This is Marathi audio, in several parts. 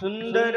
सुंदर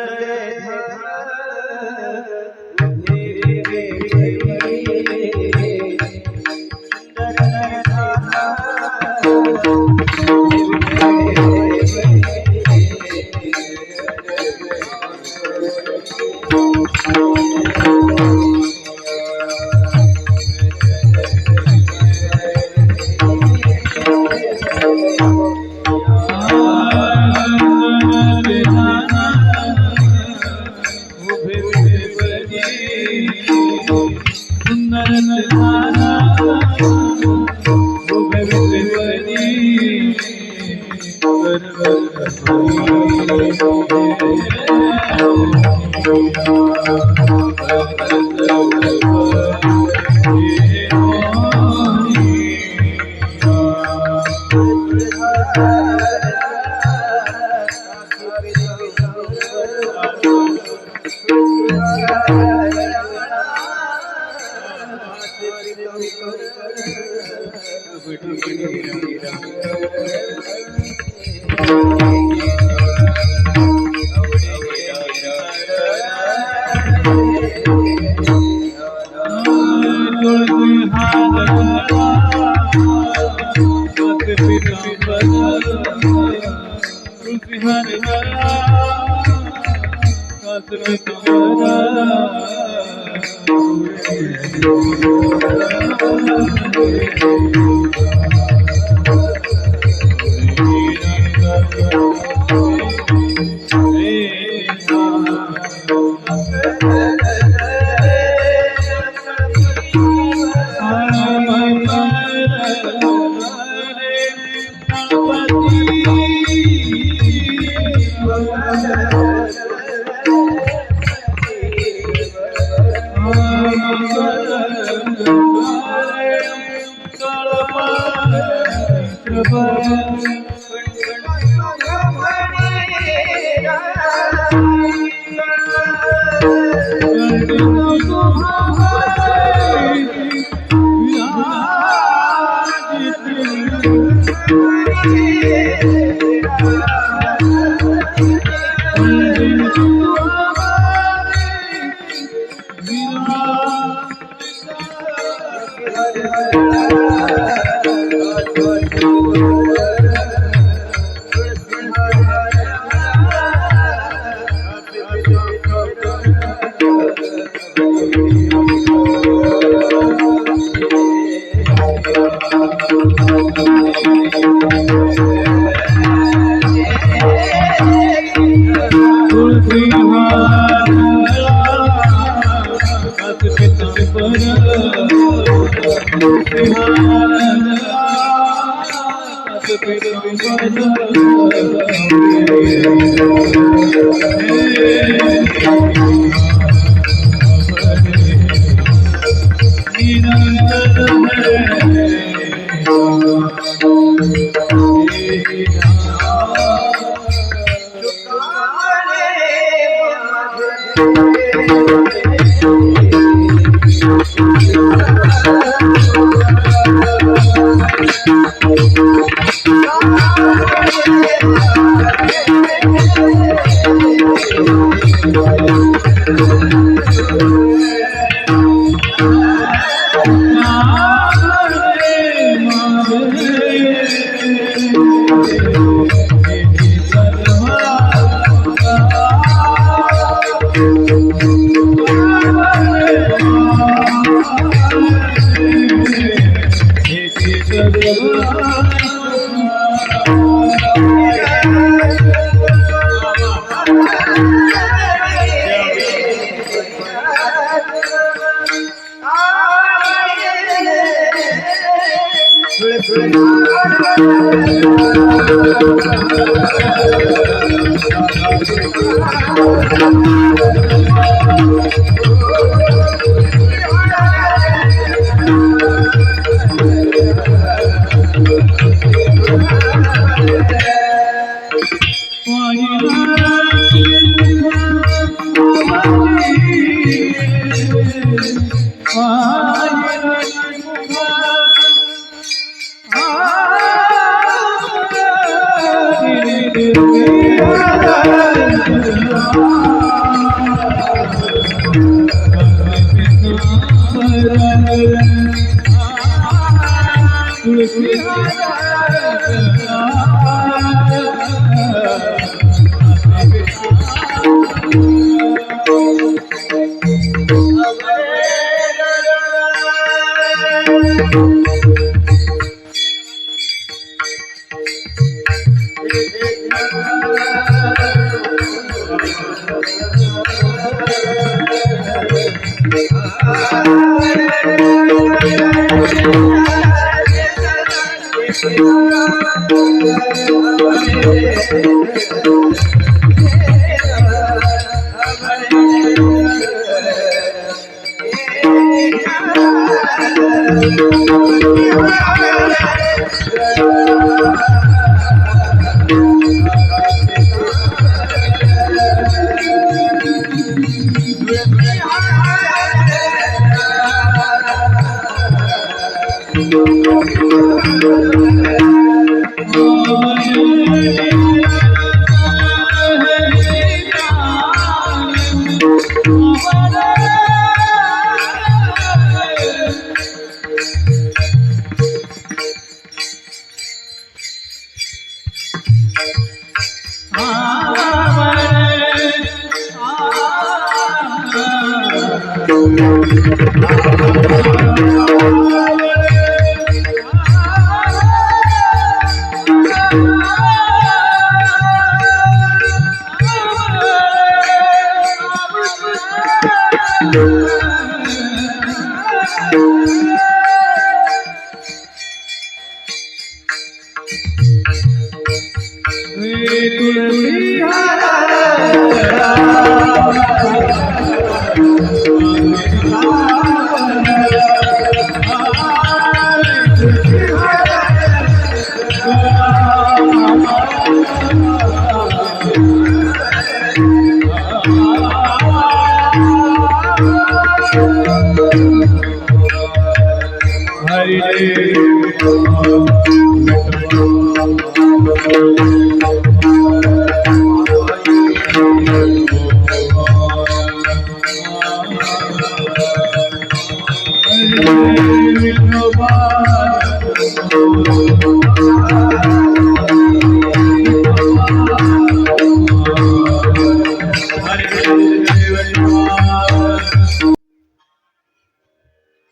Ah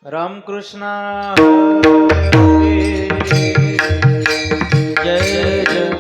रामकृष्ण हरे जय जय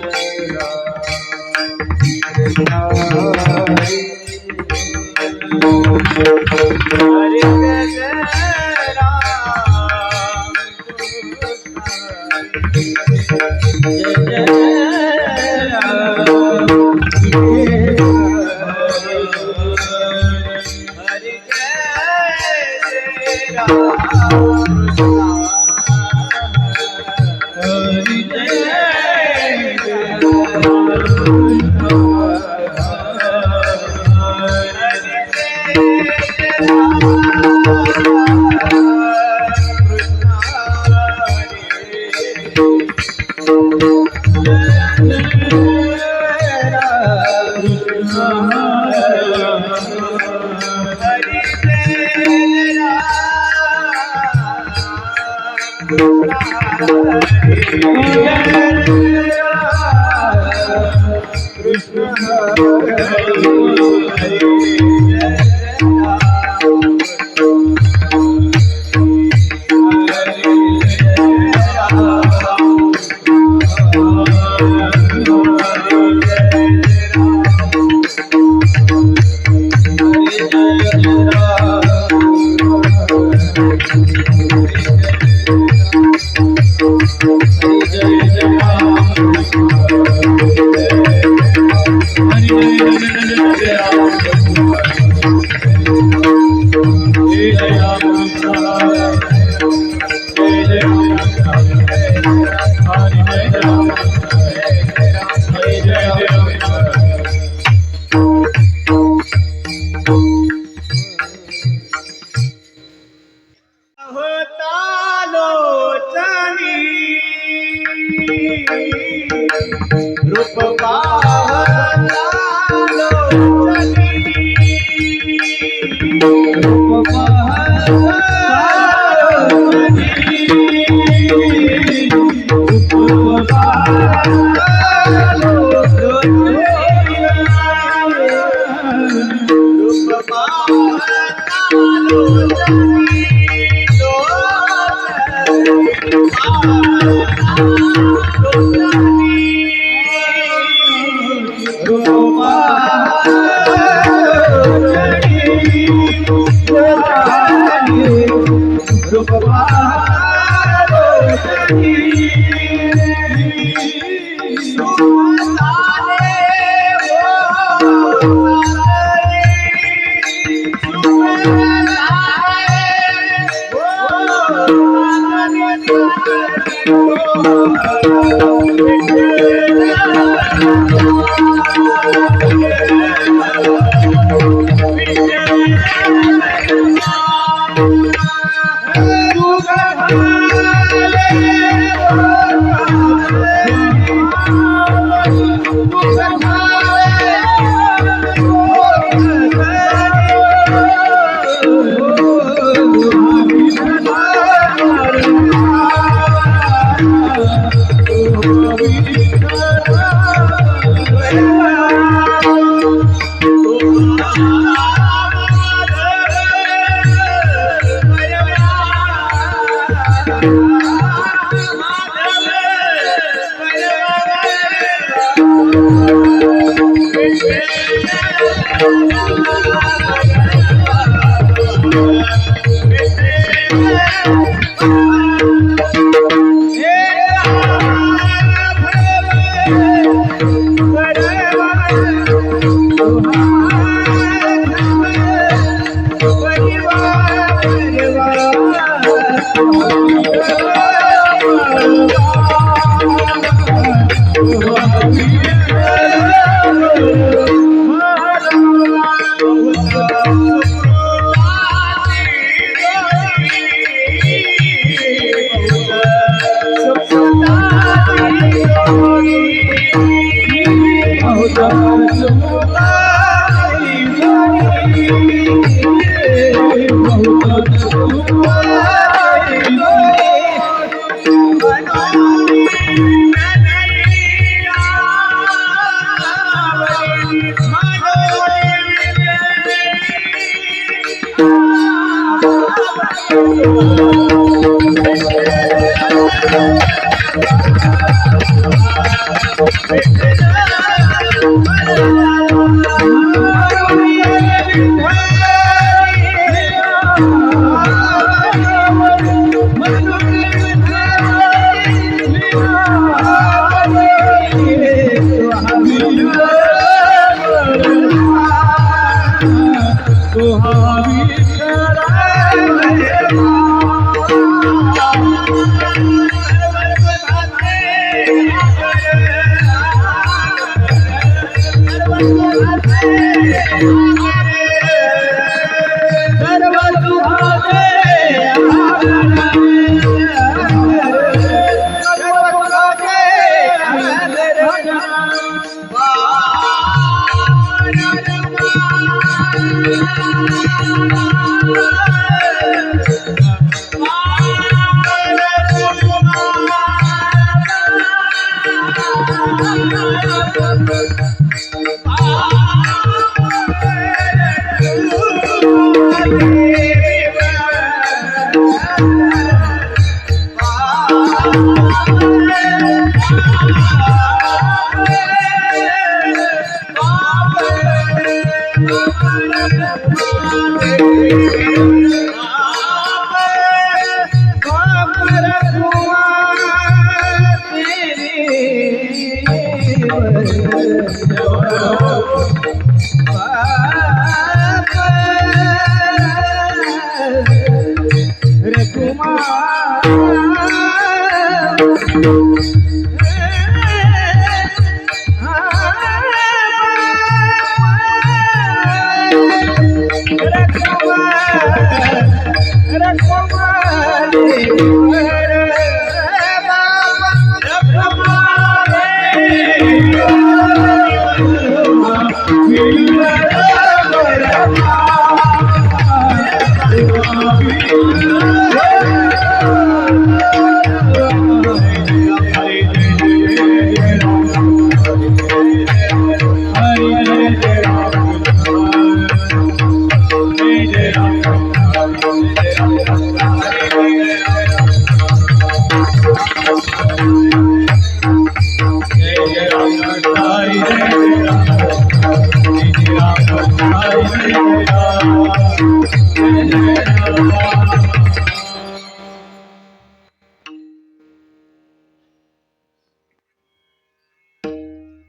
Oh,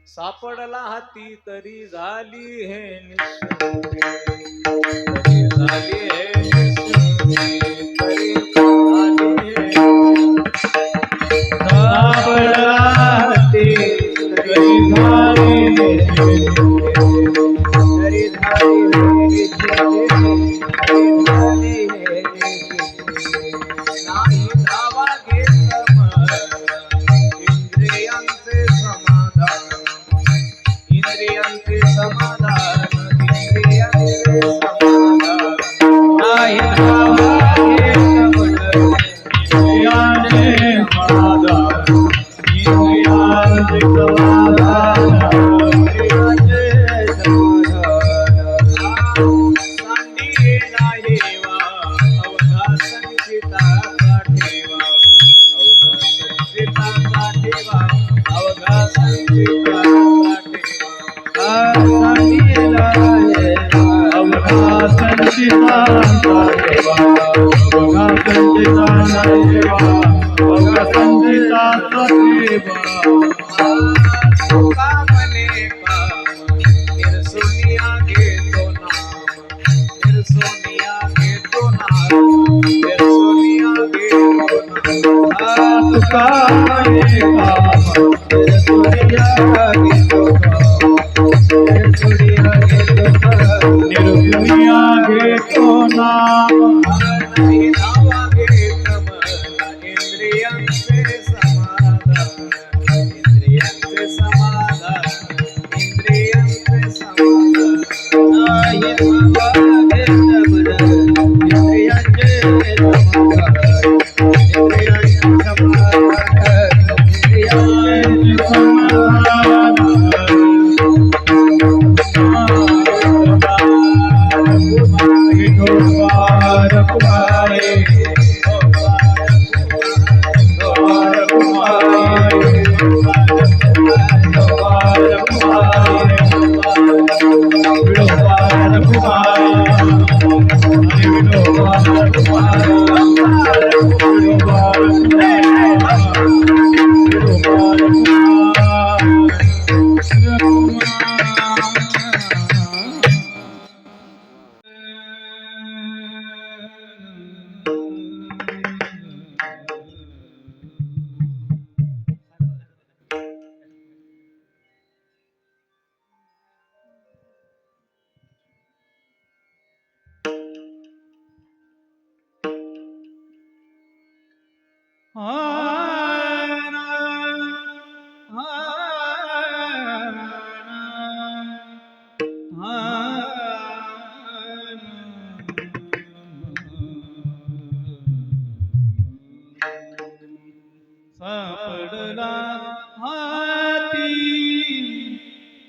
सापडला हाती तरी झाली हे सापडला हाती तरी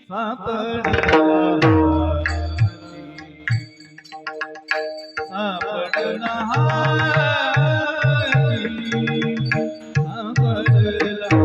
सापडला हाती, सापडला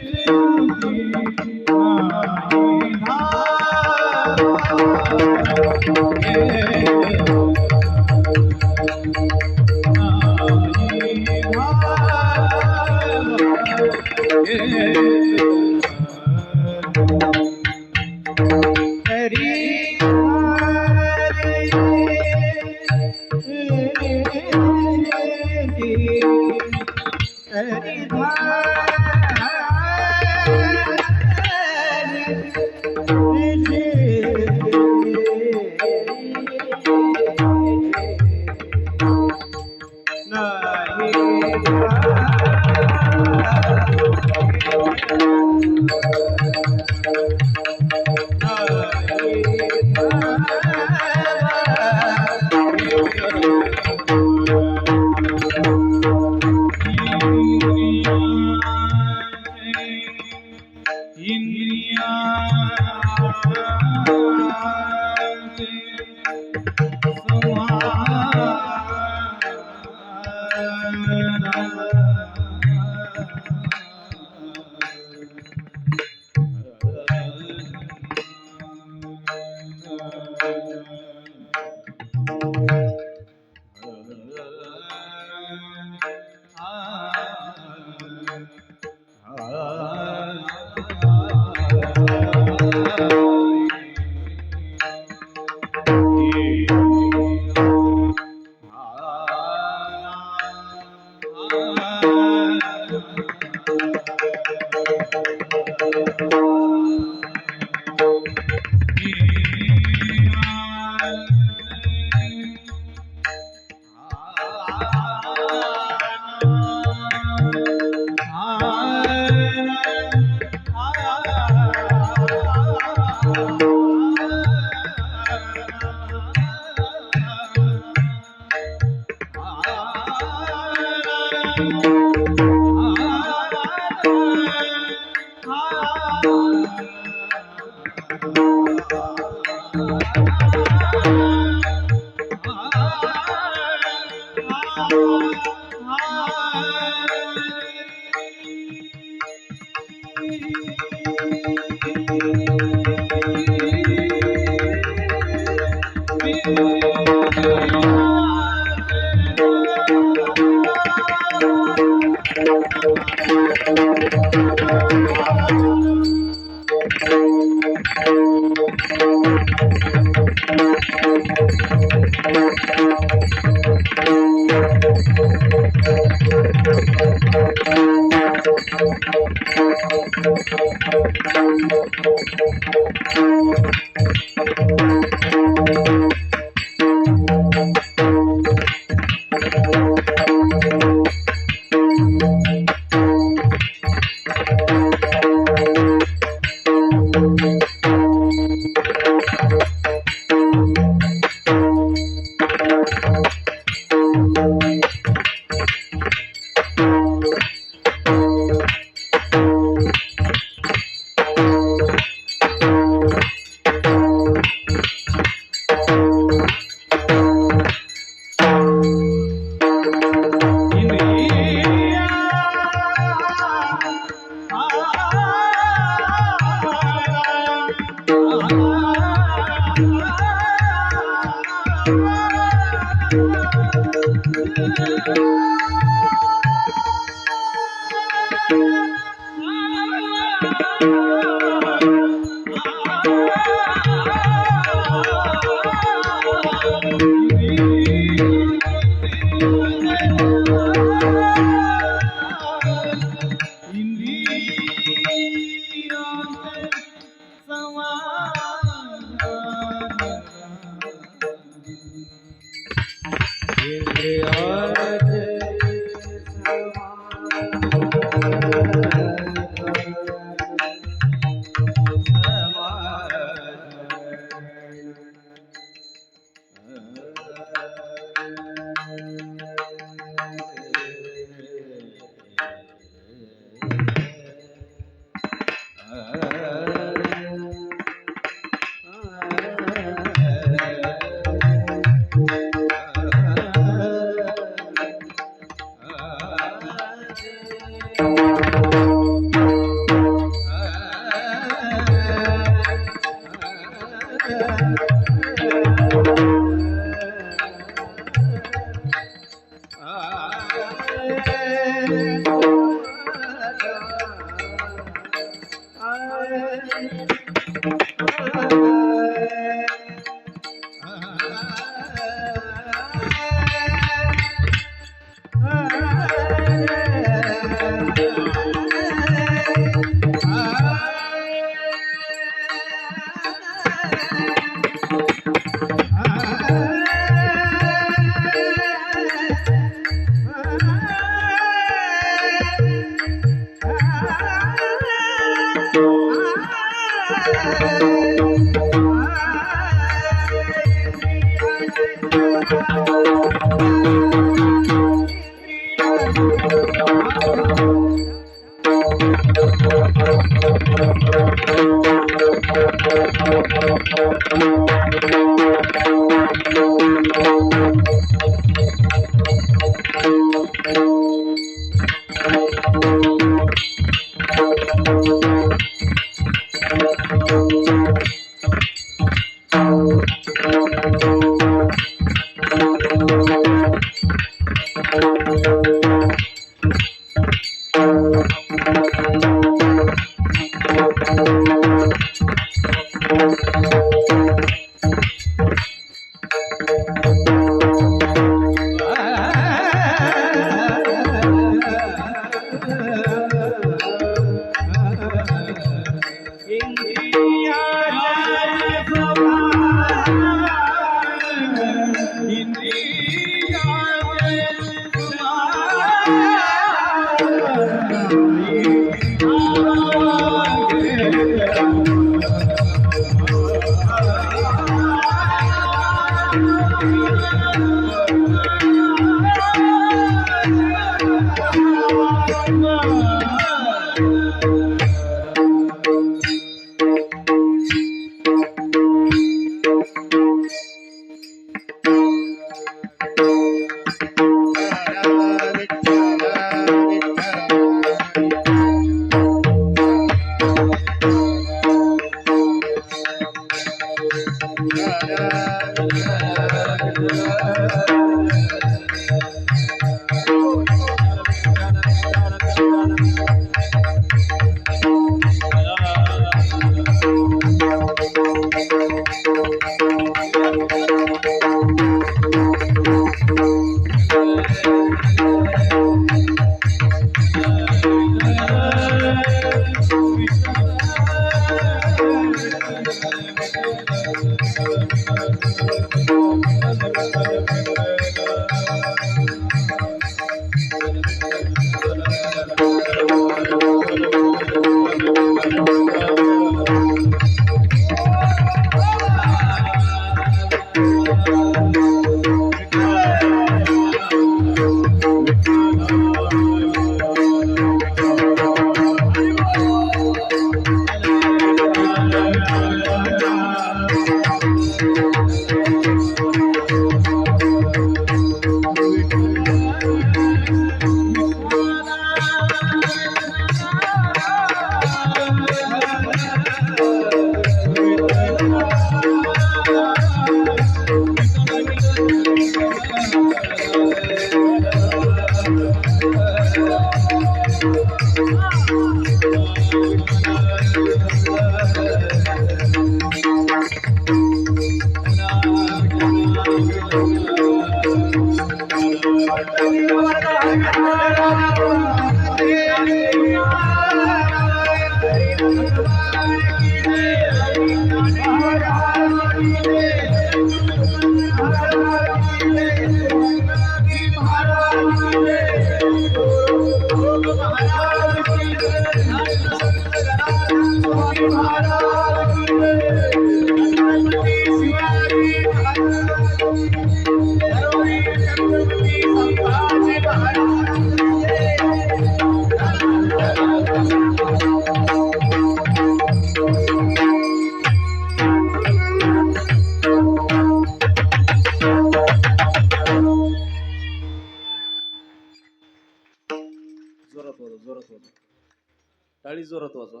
टाळी जोरात वाजवा.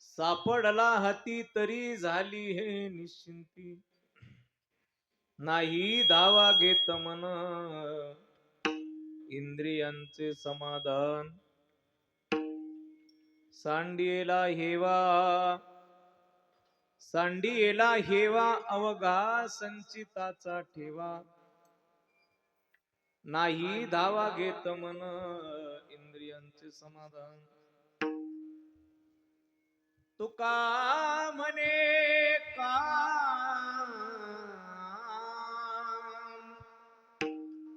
सापडला हाती तरी झाली हे निश्चिंती, नाही धावा घेत मन इंद्रियांचे समाधान. सांडियेला हेवा अवघा संचिताचा ठेवा, नाही धावा घेत मन इंद्रियांचे समाधान. तुका म्हणे काम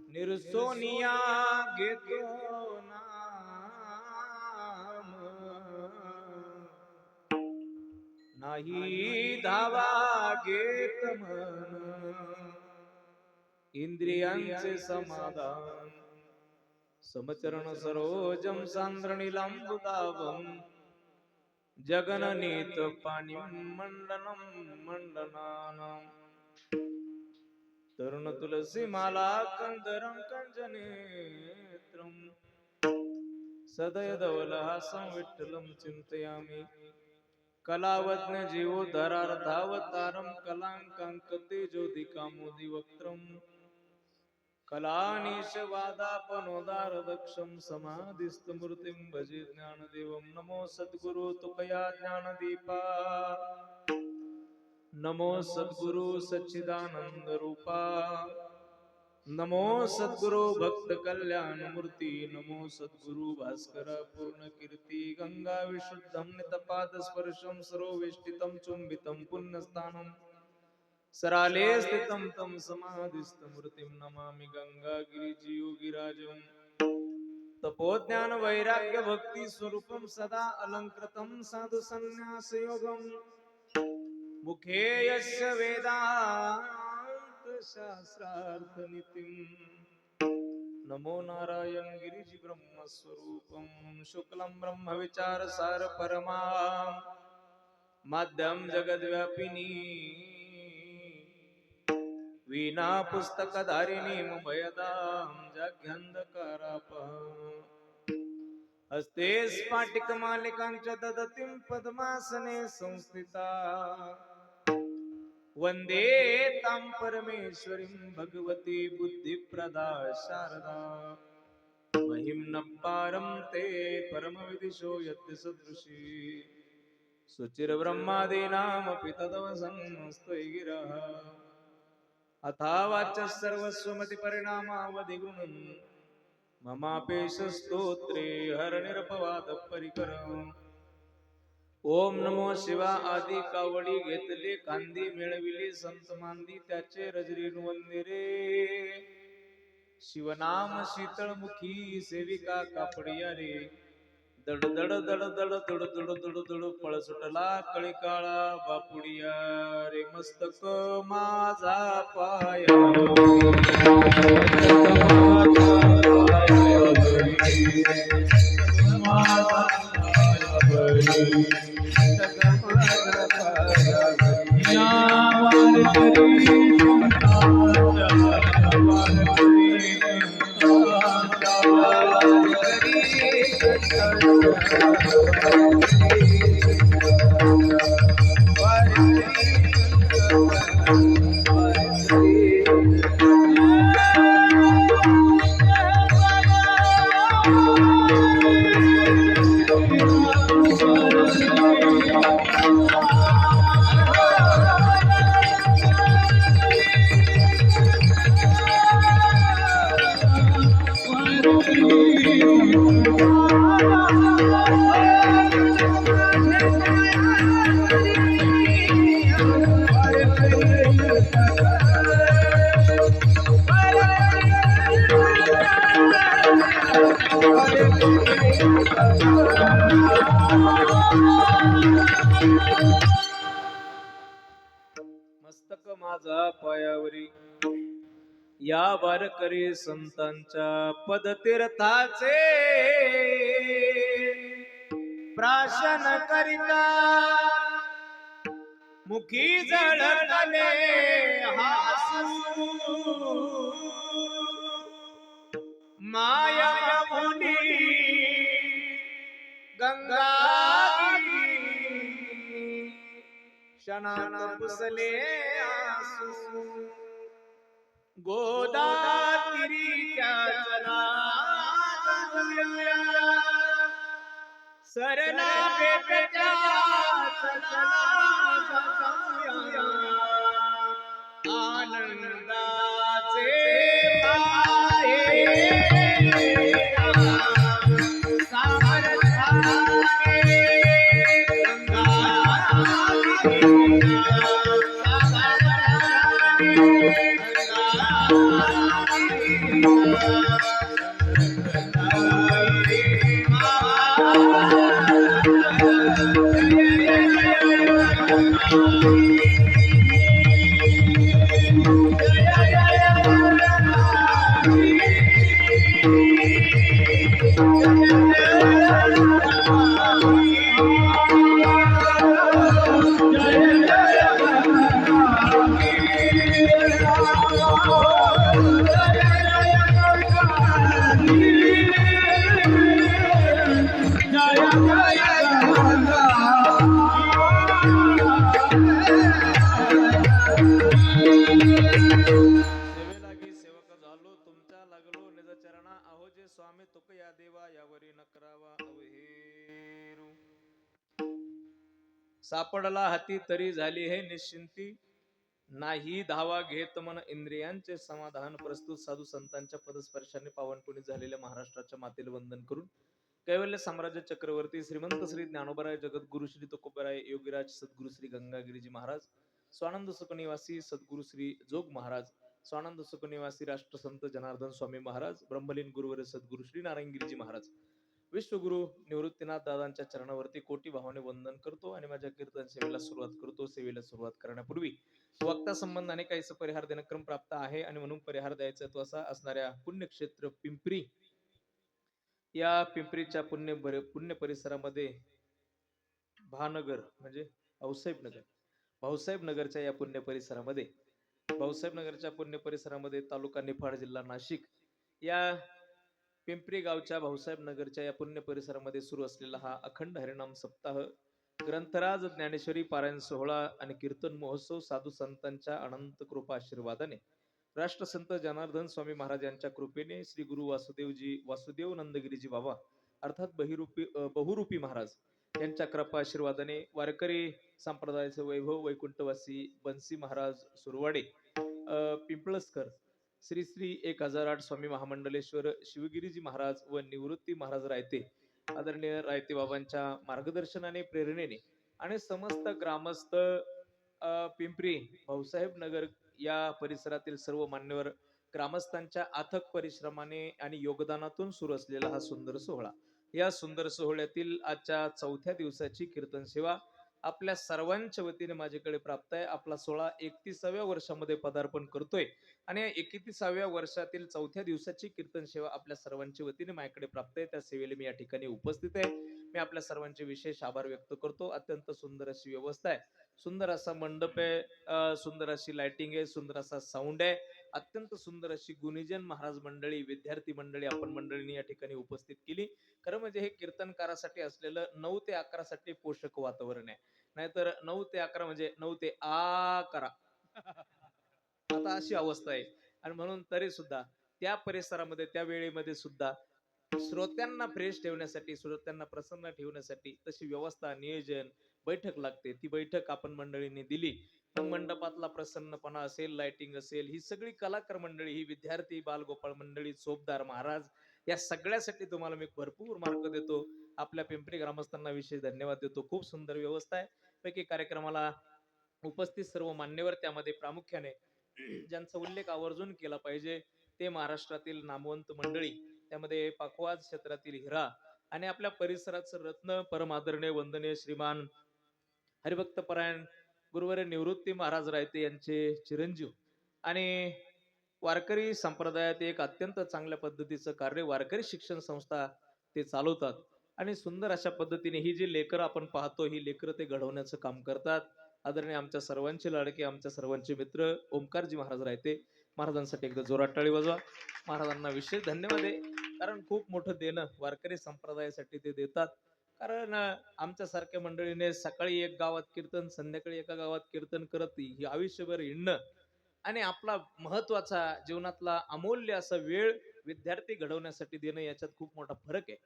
निरसोनिया घेतो नाम, नाही धावा घेत मन इंद्रियांचे समाधान. समचरण सरोजम सांद्रणीलांबुदावम जगननीत पाणिं मंडनं मंडनानां. तरुण तुलसी माला कंदरं कंजनेत्रं, सदय धवलहासं विठ्ठलं चिंतयामि. कलावज्ञ जीवोद्धरार्थावतारं कलांकांकतेजोदिकामोदि वक्त्रं, कलानीशवादापनोदारदक्षं समाधिस्थमूर्तिं भजे ज्ञानदेवं. नमो सद्गुरु तुकया ज्ञानदीपा, नमो सद्गुरु सच्चिदानंद रूपा, नमो सद्गुरु भक्त कल्याण मूर्ती, नमो सद्गुरु भास्कर पूर्ण कीर्ती. गंगा विशुद्धं नितपाद स्पर्शं सरोवेष्टितं चुंबितं पुण्यस्थानं, सराले स्थितं तं समाधिस्थमूर्तिं नमामि. गंगागिरी योगिराजं तपोज्ञान वैराग्य भक्ति स्वरूपं सदा अलंकृतं साधु संन्यास योगं. मुखे यस्य वेदांत शास्त्रार्थ नितिं, नमो नारायण गिरिजि ब्रह्मस्वरूपं. शुक्लं ब्रह्म विचार सार परमा, माध्यम जगद्व्यापिनी, वीणा पुस्तकधारिणी भयदां जाग्यन्धकारापहं. हस्ते स्फाटिकमालिकांच ददतीं पद्मासने संस्थिता, वंदे तां परमेश्वरीं भगवती बुद्धिप्रदा शारदा. महिम्न पारं ते परमविदिशो यत् सदृशी, सुचिरब्रह्मादीनामपि तदवसंस्तै गिरः. अथावाच सर्वस्वमति परिणामावधिगुणं, ममापेश स्तोत्रे हरनिरपवाद परिकरम्. ओम नमो शिवा आदी कावडी घेतले कांदी, मिळविली संत मांदी त्याचे रजरीन वंदिरे. शिवनाम शीतळमुखी सेविका कापडिया रे, दड दड दड दड दड दड दड दड पळ सुटला कळी काळा बापुडिया रे. मस्तक माझा पाया मस्तक माझा पायावरी या वारकरी संतांच्या पदतीर्थाचे प्राशन करिता मुखी जळतले हासू माया मुनी गंगा क्षणात पुसले आसू गोदावरी चला सरला बेटच्या आनंदाचे पाहे स्वामी तुक या देवा यावरी न करावा अवहेरू सापडला हाती तरी झाली हे निश्चिंती नाही धावा घेत मन इंद्रियांचे समाधान प्रस्तुत साधू संतांच्या पदस्पर्शाने पावनपुणी झालेल्या महाराष्ट्राच्या मातेला वंदन करून कैवल्य साम्राज्य चक्रवर्ती श्रीमंत श्री ज्ञानोबराय जगद्गुरु श्री तुकोबराय योगीराज सद्गुरु श्री गंगागिरीजी महाराज स्वानंद सुख निवासी सद्गुरु श्री जोग महाराज स्वानंद सुख निवासी राष्ट्रसंत जनार्दन स्वामी महाराज ब्रह्मलीन गुरुवर सद्गुरु श्री नारायणगिरीजी महाराज विश्वगुरु निवृत्तीनाथ दादांच्या चरणावरती कोटी भावाने वंदन करतो आणि माझ्या कीर्तन सेवेला सुरुवात करतो. सेवेला सुरुवात करण्यापूर्वी वक्ता संबंधाने काही परिहार देणक्रम प्राप्त आहे आणि म्हणून परिहार द्यायचा तो असा असणाऱ्या पुण्यक्षेत्र पिंपरी या पिंपरीच्या पुण्य परिसरामध्ये भानगर म्हणजे भाऊसाहेब नगरच्या या पुण्य परिसरामध्ये भाऊसाहेब नगरच्या पुण्य परिसरामध्ये तालुका निफाड जिल्हा नाशिक या पिंपरी गावच्या भाऊसाहेब नगरच्या या पुण्य परिसरामध्ये सुरू असलेला हा अखंड हरिनाम सप्ताह ग्रंथराज ज्ञानेश्वरी पारायण सोहळा आणि कीर्तन महोत्सव साधू संतांच्या अनंत कृपा आशीर्वादाने राष्ट्रसंत जनार्दन स्वामी महाराज यांच्या कृपेने श्री गुरु वासुदेव नंदगिरीजी बाबा अर्थात बहुरूपी महाराज यांच्या कृपा आशीर्वादाने वारकरी संप्रदायाचे वैभव वैकुंठवासी बन्सी महाराज सुरवाडे पिंपळसकर श्री श्री 1008 स्वामी महामंडलेश्वर शिवगिरीजी महाराज व निवृत्ती महाराज रायते आदरणीय रायते बाबांच्या मार्गदर्शनाने प्रेरणेने आणि समस्त ग्रामस्थ पिंपरी भाऊसाहेब नगर या परिसरातील सर्व मान्यवर ग्रामस्थांच्या अथक परिश्रमाने आणि योगदानातून सुरू असलेला हा सुंदर सोहळा या सुंदर सोहळ्यातील आजच्या 4थ्या दिवसाची कीर्तन सेवा आपल्या सर्वांच्या वतीने माझ्याकडे प्राप्त आहे. आपला सोहळा 31व्या वर्षामध्ये पदार्पण करतोय आणि 31व्या वर्षातील 4थ्या दिवसाची कीर्तन सेवा आपल्या सर्वांच्या वतीने माझ्याकडे प्राप्त आहे. त्या सेवेला मी या ठिकाणी उपस्थित आहे. मी आपल्या सर्वांचे विशेष आभार व्यक्त करतो. अत्यंत सुंदर अशी व्यवस्था आहे, सुंदर असा मंडप आहे, सुंदर अशी लाइटिंग आहे, सुंदर असा साऊंड आहे, अत्यंत सुंदर अशी गुणीजन महाराज मंडळी विद्यार्थी मंडळी आपण मंडळींनी या ठिकाणी उपस्थित केली. खरं म्हणजे हे कीर्तनकारासाठी असलेलं 9 ते 11 साठी पोषक वातावरण आहे. नाहीतर 9 ते 11 म्हणजे 9 ते 11 आता अशी अवस्था आहे. आणि म्हणून तरी सुद्धा त्या परिसरामध्ये त्या वेळेमध्ये सुद्धा श्रोत्यांना फ्रेश ठेवण्यासाठी श्रोत्यांना प्रसन्न ठेवण्यासाठी तशी व्यवस्था नियोजन बैठक लागते. ती बैठक आपण मंडळींनी दिली. मंडपातला प्रसन्नपणा असेल, लाइटिंग असेल, ही सगळी कलाकार मंडळी, ही विद्यार्थी बालगोपाळ मंडळी, चोपदार महाराज या सगळ्यासाठी तुम्हाला मी भरपूर मार्क देतो. आपल्या पिंपरी ग्रामस्थांना विशेष धन्यवाद देतो. खूप सुंदर व्यवस्था आहे. पैकी कार्यक्रमाला उपस्थित सर्व मान्यवर, त्यामध्ये प्रामुख्याने ज्यांचा उल्लेख आवर्जून केला पाहिजे ते महाराष्ट्रातील नामवंत मंडळी, त्यामध्ये पाखवाज क्षेत्रातील हिरा आणि आपल्या परिसराचं रत्न परम आदरणीय वंदनीय श्रीमान हरिभक्त परायण गुरुवर्य निवृत्ती महाराज रायते यांचे चिरंजीव आणि वारकरी संप्रदायात एक अत्यंत चांगल्या पद्धतीचं कार्य वारकरी शिक्षण संस्था ते चालवतात आणि सुंदर अशा पद्धतीने ही जी लेकरं आपण पाहतो ही लेकरं ते घडवण्याचं काम करतात. आदरणीय आमच्या सर्वांचे लाडके, आमच्या सर्वांचे मित्र ओमकारजी महाराज राहते, महाराजांसाठी एकदा जोरात टाळी वाजवा. महाराजांना विशेष धन्यवाद आहे, कारण खूप मोठं देणं वारकरी संप्रदायासाठी ते देतात. कारण आमच्या सारख्या मंडळीने सकाळी एक गावात कीर्तन, संध्याकाळी एका गावात कीर्तन करत ही आयुष्यभर हिंडणं आणि आपला महत्वाचा जीवनातला अमूल्य असा वेळ विद्यार्थी घडवण्यासाठी देणं, याच्यात खूप मोठा फरक आहे.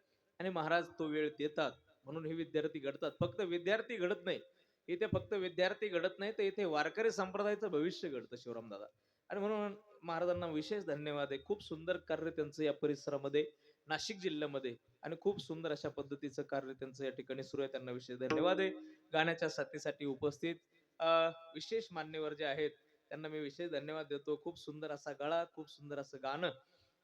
आणि महाराज तो वेळ देतात म्हणून हे विद्यार्थी घडतात. फक्त विद्यार्थी घडत नाही इथे, फक्त विद्यार्थी घडत नाही तर इथे वारकरी संप्रदायाचं भविष्य घडतं शिवराम दादा. आणि म्हणून महाराजांना विशेष धन्यवाद आहे. खूप सुंदर कार्य त्यांचं या परिसरामध्ये, नाशिक जिल्ह्यामध्ये, आणि खूप सुंदर अशा पद्धतीचं कार्य त्यांचं या ठिकाणी सुरू आहे. त्यांना विशेष धन्यवाद आहे. गाण्याच्या साथीसाठी उपस्थित विशेष मान्यवर जे आहेत त्यांना मी विशेष धन्यवाद देतो. खूप सुंदर असा गळा, खूप सुंदर असं गाणं,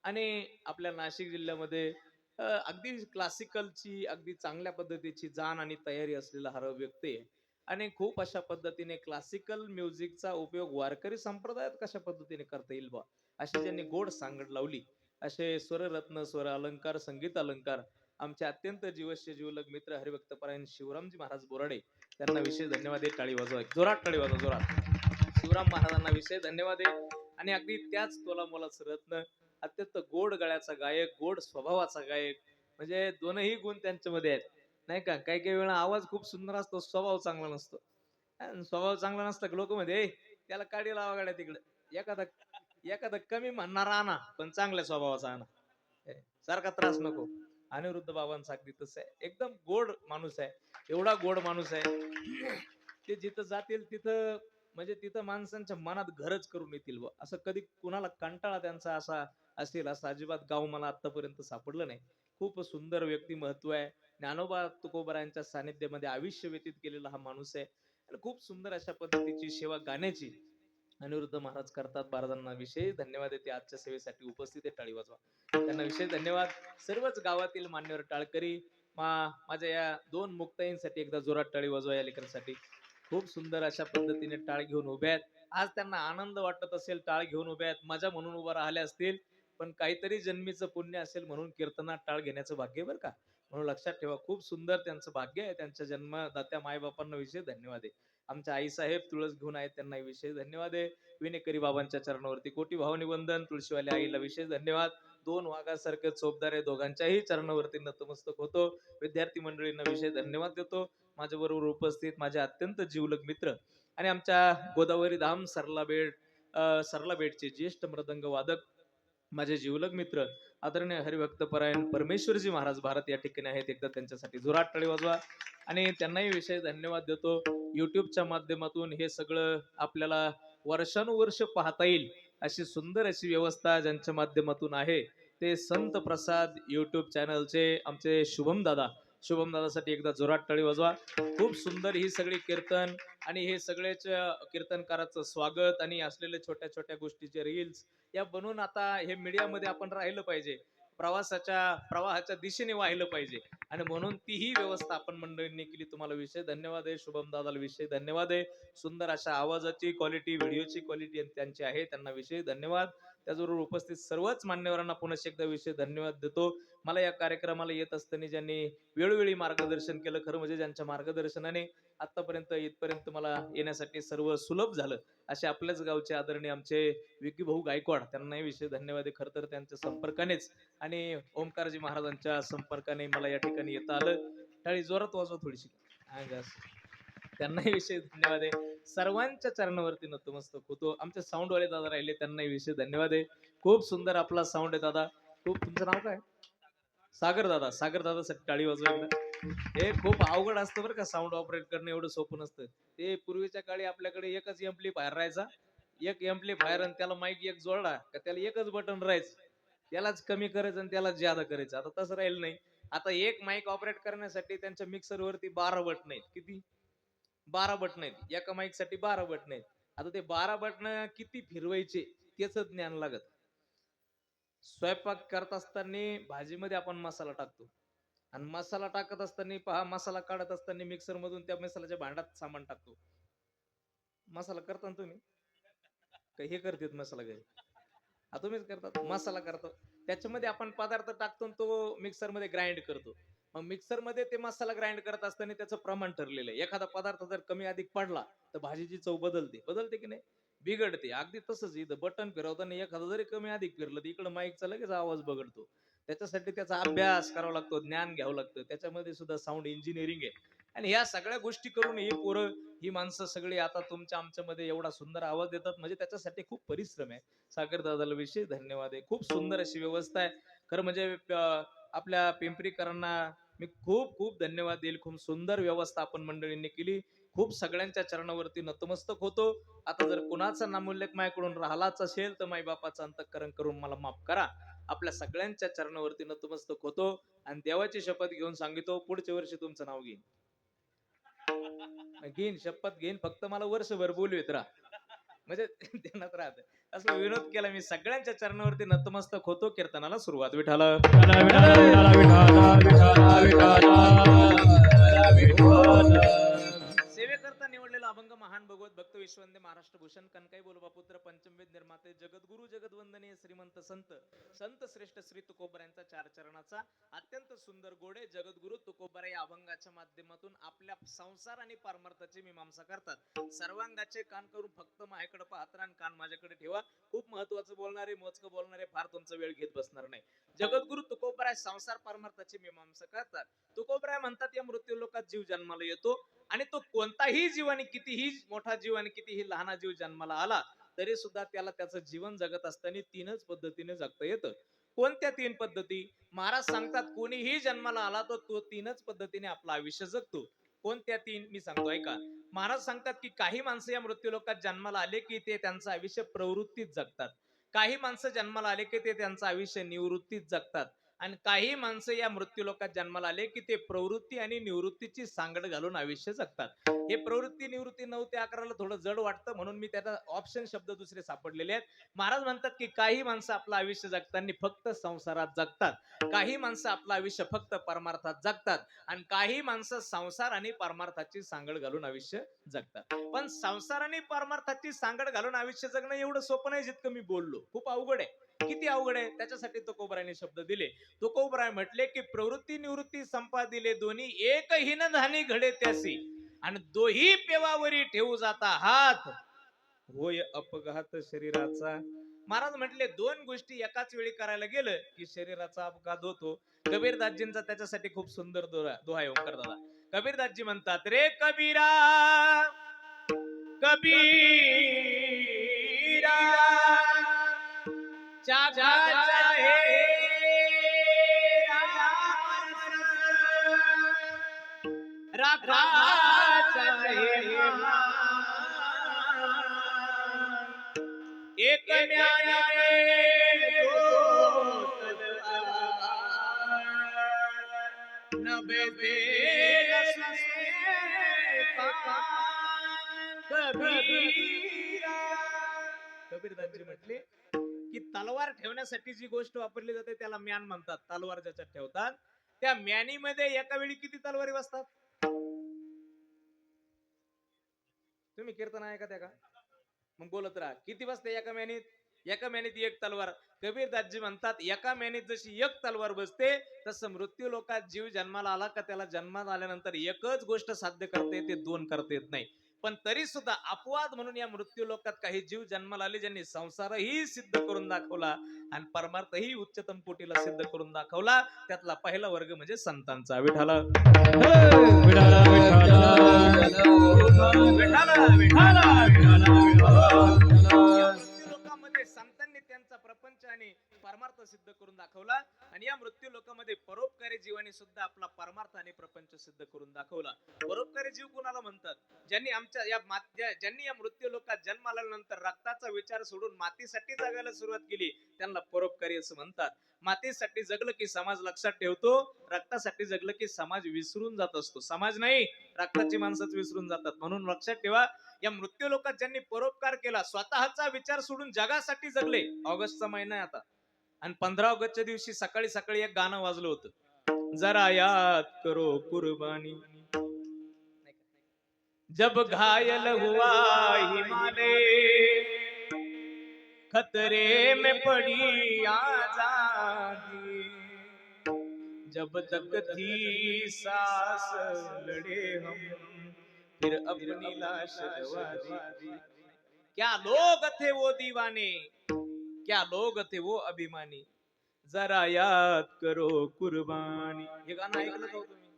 आणि आपल्या नाशिक जिल्ह्यामध्ये अगदी क्लासिकलची अगदी चांगल्या पद्धतीची जाण आणि तयारी असलेला हा व्यक्ती आहे. आणि खूप अशा पद्धतीने क्लासिकल म्युझिकचा उपयोग वारकरी संप्रदायात कशा पद्धतीने करता येईल बा, अशी ज्यांनी गोड सांगड लावली, असे स्वररत्न, स्वर अलंकार, संगीत अलंकार आमचे अत्यंत जीवस्य जीवलग मित्र हरिभक्त परायण शिवरामजी महाराज बोराडे, त्यांना विशेष धन्यवाद आहे. टाळी वाजवा, जोरात टाळी वाजवा, जोरात. शिवराम महाराजांना विशेष धन्यवाद आहे. आणि अगदी त्याच तोला मोलाचं रत्न, अत्यंत गोड गळ्याचा गायक, गोड स्वभावाचा गायक, म्हणजे दोनही गुण त्यांच्यामध्ये आहेत, नाही का. काही काही वेळा आवाज खूप सुंदर असतो, स्वभाव चांगला नसतो. स्वभाव चांगला नसला की लोक मध्ये त्याला काढी लावा गाड्या तिकडे, एखादा एखादा कमी म्हणणारा आणा पण चांगल्या स्वभावाचा आणा, सारखा त्रास नको. अनिरुद्ध बाबांचा अगदी तसं आहे, एकदम गोड माणूस आहे, एवढा गोड माणूस आहे ते जिथं जातील तिथं, म्हणजे तिथं माणसांच्या मनात घरच करून येतील बा. असं कधी कुणाला कंटाळा त्यांचा असा असेल असं अजिबात गाव मला आतापर्यंत सापडलं नाही. खूप सुंदर व्यक्तिमत्व आहे. ज्ञानोबा तुकोबरायांच्या सानिध्यामध्ये आयुष्य व्यतीत केलेला हा माणूस आहे आणि खूप सुंदर अशा पद्धतीची सेवा गाण्याची अनिरुद्ध महाराज करतात. महाराजांना विशेष धन्यवाद देते. आजच्या सेवेसाठी उपस्थित आहे, टाळी वाजवा त्यांना विशेष धन्यवाद. सर्वच गावातील मान्यवर टाळकरी, माझ्या या दोन मुक्ताईंसाठी एकदा जोरात टाळी वाजवा. या लेकरांसाठी खूप सुंदर अशा पद्धतीने टाळ घेऊन उभ्या आहेत. आज त्यांना आनंद वाटत असेल, टाळ घेऊन उभ्या आहेत, मजा म्हणून उभा राहिले असतील, पण काहीतरी जन्मीचं पुण्य असेल म्हणून कीर्तनात टाळ घेण्याचं भाग्य बरं का. म्हणून लक्षात ठेवा, खूप सुंदर त्यांचं भाग्य आहे. त्यांच्या जन्मदात्या मायबापांना विशेष धन्यवाद आहे. आमच्या आईसाहेब तुळस घेऊन आहेत, त्यांना विशेष धन्यवाद आहे. विनेकरी बाबांच्या चरणावरती कोटी भावनी वंदन. तुळशीवाल्या आईला विशेष धन्यवाद. दोन वाघासारखे चोपदार दोघांच्याही चरणावरती नतमस्तक होतो. विद्यार्थी मंडळींना विशेष धन्यवाद देतो. माझ्या बरोबर उपस्थित माझे अत्यंत जीवलग मित्र आणि आमच्या गोदावरी धाम सरला बेटचे ज्येष्ठ मृदंग वादक, माझे जीवलग मित्र आदरणीय हरिभक्त परायण परमेश्वरजी महाराज भारत या ठिकाणी आहेत. एकदा त्यांच्यासाठी जोरात टाळी वाजवा आणि त्यांनाही विशेष धन्यवाद देतो. युट्यूबच्या माध्यमातून हे सगळं आपल्याला वर्षानुवर्ष पाहता येईल अशी सुंदर अशी व्यवस्था ज्यांच्या माध्यमातून आहे ते संत प्रसाद युट्यूब चॅनलचे आमचे शुभम दादासाठी एकदा जोरात टाळी वाजवा. खूप सुंदर ही सगळी कीर्तन आणि हे सगळेच कीर्तनकाराचं स्वागत आणि असलेले छोट्या छोट्या गोष्टीचे रील्स या बनवून आता हे मीडियामध्ये आपण राहिलं पाहिजे, प्रवाहाच्या दिशेने वाहिलं पाहिजे आणि म्हणून तीही व्यवस्था आपण मंडळींनी केली. तुम्हाला विशेष धन्यवाद आहे. शुभम दादाला विशेष धन्यवाद आहे. सुंदर अशा आवाजाची क्वालिटी, व्हिडिओची क्वालिटी त्यांची आहे, त्यांना विशेष धन्यवाद. त्याचबरोबर उपस्थित सर्वच मान्यवरांना पुन्हा एकदा विशेष धन्यवाद देतो. मला या कार्यक्रमाला येत असताना ज्यांनी वेळोवेळी मार्गदर्शन केलं, खरं म्हणजे ज्यांच्या मार्गदर्शनाने आतापर्यंत इथपर्यंत मला येण्यासाठी सर्व सुलभ झालं, असे आपल्याच गावचे आदरणीय आमचे विकी भाऊ गायकवाड, त्यांनाही विशेष धन्यवाद आहे. खरं तर त्यांच्या संपर्कानेच आणि ओमकारजी महाराजांच्या संपर्काने मला या ठिकाणी येता आलं. टाळी जोरात वाजवा थोडीशी, त्यांनाही विशेष धन्यवाद आहे. सर्वांच्या चरणावरती नतमस्तक होतो. आमचे साऊंडवाले दादा राहिले, त्यांनाही विशेष धन्यवाद आहे. खूप सुंदर आपला साऊंड आहे दादा. खूप, तुमचं नाव काय? सागर दादासाठी टाळी वाजवा एकदा. हे खूप अवघड असतं बरं का, साऊंड ऑपरेट करणं एवढं सोपं नसतं. ते पूर्वीच्या काळी आपल्याकडे एकच एम्प्लीफायर राहायचा, एक एम्प्लीफायर आणि त्याला माईक एक जोडला का त्याला एकच बटन राहायचं. त्यालाच कमी करायचं आणि त्यालाच ज्यादा करायचं. आता तसं राहिलं नाही. आता एक माईक ऑपरेट करण्यासाठी त्यांच्या मिक्सर वरती 12 बटन आहेत. किती? 12 बटन आहेत. एका माईक साठी 12 बटन आहेत. आता ते 12 बटन किती फिरवायचे त्याच ज्ञान लागत. स्वयंपाक करत असताना भाजीमध्ये आपण मसाला टाकतो आणि मसाला टाकत असताना पहा, मसाला काढत असताना मिक्सर मधून त्या मसाल्याच्या भांड्यात सामान टाकतो. मसाला करता ना तुम्ही? काही हे करतात मसाला घरी? तुम्हीच करतात मसाला करतो. त्याच्यामध्ये आपण पदार्थ टाकतो आणि तो मिक्सर मध्ये ग्राइंड करतो. मग मिक्सर मध्ये ते मसाला ग्राइंड करत असताना त्याचं प्रमाण ठरलेलं आहे. एखादा पदार्थ जर कमी अधिक पडला तर भाजीची चव बदलते की नाही? बिघडते. अगदी तसंच इथं बटन फिरवताना एखादं जरी कमी अधिक फिरलं तर इकडं माईकचा लगेच आवाज बघडतो. त्याच्यासाठी त्याचा अभ्यास करावा लागतो, ज्ञान घ्यावं लागतं. त्याच्यामध्ये सुद्धा साऊंड इंजिनिअरिंग आहे. आणि ह्या सगळ्या गोष्टी करून ही पोरं, ही माणसं सगळी आता तुमच्या आमच्यामध्ये एवढा सुंदर आवाज देतात, म्हणजे त्याच्यासाठी खूप परिश्रम आहे. सागर दादाला विशेष धन्यवाद आहे. खूप सुंदर अशी व्यवस्था आहे. खरं म्हणजे आपल्या पिंपरीकरांना मी खूप खूप धन्यवाद देईल. खूप सुंदर व्यवस्था आपण मंडळींनी केली. खूप सगळ्यांच्या चरणावरती नतमस्तक होतो. आता जर कुणाचा नामोल्लेख माझ्याकडून राहिलाच असेल तर माई बापाचं अंतःकरण करून मला माफ करा. आपल्या सगळ्यांच्या चरणावरती नतमस्तक होतो आणि देवाची शपथ घेऊन सांगितो, पुढच्या वर्षी तुमचं नाव घेईन. घेईन, शपथ घेईन. फक्त मला वर्षभर बोलवीत राहा, म्हणजे ध्यानात राहत. असं विनोद केला. मी सगळ्यांच्या चरणावरती नतमस्तक होतो. कीर्तनाला सुरुवात. विठाल सेवेकरता निवडलेला अभंग महान भगवत भक्त विश्वंदे महाराष्ट्र भूषण कनकाई बोलबा पुत्र पंचमवेद निर्माते जगद्गुरु जगदवंदनीय श्रीमंत संत संत श्रेष्ठ श्री तुकोबर यांचा चार चरणाचा अत्यंत सुंदर गोडे जगद्गुरु तुकोबर या अभंगाच्या माध्यमातून आपल्या संसार आणि पारमार्थाची मीमांसा करतात. सर्वांगाचे कान करून फक्त माझ्याकडे पाहत राहा, कान माझ्याकडे ठेवा. खूप महत्वाचं बोलणारे, मोजकं बोलणारे, फार तुमचा वेळ घेत बसणार नाही. जगद्गुरु तुकोबराय संसार पारमार्थाची मीमांसा करतात. तुकोबराय म्हणतात, या मृत्यू लोकात जीव जन्माला येतो आणि तो कोणताही जीव आणि कितीही मोठा जीव आणि कितीही लहान जीव जन्माला आला तरी सुद्धा त्याला त्याचं जीवन जगत असताना तीनच पद्धतीने जगता येतं. कोणत्या तीन पद्धती? महाराज सांगतात, कोणीही जन्माला आला तर तो तीनच पद्धतीने आपलं आयुष्य जगतो. कोणत्या तीन? मी सांगतो, ऐका. महाराज सांगतात की काही माणसं या मृत्यू लोकात जन्माला आले की ते त्यांचं आयुष्य प्रवृत्तीत जगतात. काही माणसं जन्माला आले की ते त्यांचं आयुष्य निवृत्तीत जगतात. आणि काही माणसं या मृत्यू लोकात जन्माला आले की ते प्रवृत्ती आणि निवृत्तीची सांगड घालून आयुष्य जगतात. हे प्रवृत्ती निवृत्ती 9 ते 11 थोडं जड वाटतं, म्हणून मी त्याचा ऑप्शन शब्द दुसरे सापडलेले आहेत. महाराज म्हणतात की काही माणसं आपलं आयुष्य जगताना फक्त संसारात जगतात, काही माणसं आपलं आयुष्य फक्त परमार्थात जगतात आणि काही माणसं संसार आणि परमार्थाची सांगड घालून आयुष्य जगतात. पण संसार आणि परमार्थाची सांगड घालून आयुष्य जगणं एवढं सोपं नाही जितकं मी बोललो. खूप अवघड आहे. किती अवघड आहे? त्याच्यासाठी तुकोबरायने शब्द दिले. तुकोबराय म्हटले की प्रवृत्ती निवृत्ती संपादिले दोन्ही, एकही न धानी घडे त्यासी आणि दोही पेवावरी ठेवू जाता हात, होय अपघात शरीराचा. महाराज म्हटले, दोन गोष्टी एकाच वेळी करायला गेलं की शरीराचा अपघात होतो. कबीरदासजींचा त्याच्यासाठी खूप सुंदर दोहा आहे. ओंकार दादा कबीरदासजी म्हणतात, रे कबीरा कबीरा चाचा हे राखा एक कबीरदासजी म्हटले की तलवार ठेवण्यासाठी जी गोष्ट वापरली जाते त्याला म्यान म्हणतात. तलवार ज्याच्यात ठेवतात त्या म्यानीमध्ये एका वेळी किती तलवारी बसतात? तुम्ही कीर्तन ऐका त्या का? मग बोलत राहा. किती बसते एका म्यानीत? एका म्यानीत एक तलवार. कबीरदासजी म्हणतात, एका म्यानीत जशी एक तलवार बसते तसं मृत्यू लोकात जीव जन्माला आला का त्याला जन्माला आल्यानंतर एकच गोष्ट साध्य करता येते, दोन करता येत नाही. पण तरी सुद्धा अपवाद म्हणून या मृत्यू लोकात काही जीव जन्माला आले ज्यांनी संसारही सिद्ध करून दाखवला आणि परमार्थही उच्चतम कोटीला सिद्ध करून दाखवला. त्यातला पहिला वर्ग म्हणजे संतांचा. विठाला लोकांमध्ये संतांनी त्यांचा प्रपंच आणि परमार्थ सिद्ध करून दाखवला आणि या मृत्यू लोकांमध्ये परोपकारी जीवाने सुद्धा आपला परमार्थ आणि प्रपंच सिद्ध करून दाखवला. परोपकारी जीव कोणाला म्हणतात? ज्यांनी या मृत्यू लोकात जन्म आल्यानंतर रक्ताचा विचार सोडून मातीसाठी जगायला सुरुवात केली त्यांना परोपकारी असं म्हणतात. मातीसाठी जगलं की समाज लक्षात ठेवतो, रक्तासाठी जगलं की समाज विसरून जात असतो. समाज नाही, रक्ताची माणसंच विसरून जातात. म्हणून लक्षात ठेवा, या मृत्यू लोकात ज्यांनी परोपकार केला, स्वतःचा विचार सोडून जगासाठी जगले. ऑगस्टचा महिना आहे आता आणि 15 ऑगस्टच्या दिवशी सकाळी सकाळी एक गाणं वाजलं होतं, जरा याद करो कुर्बानी, जब घायल हुआ हिमालय, खतरे में पड़ी आजादी, जब तक थी सांस लड़े हम, फिर अपनी लाश दबा दी. क्या लोग थे वो दीवाने, क्या लोग थे वो अभिमानी, जरा याद करो कुर्बानी. हे गाणं ऐकलं का तुम्ही?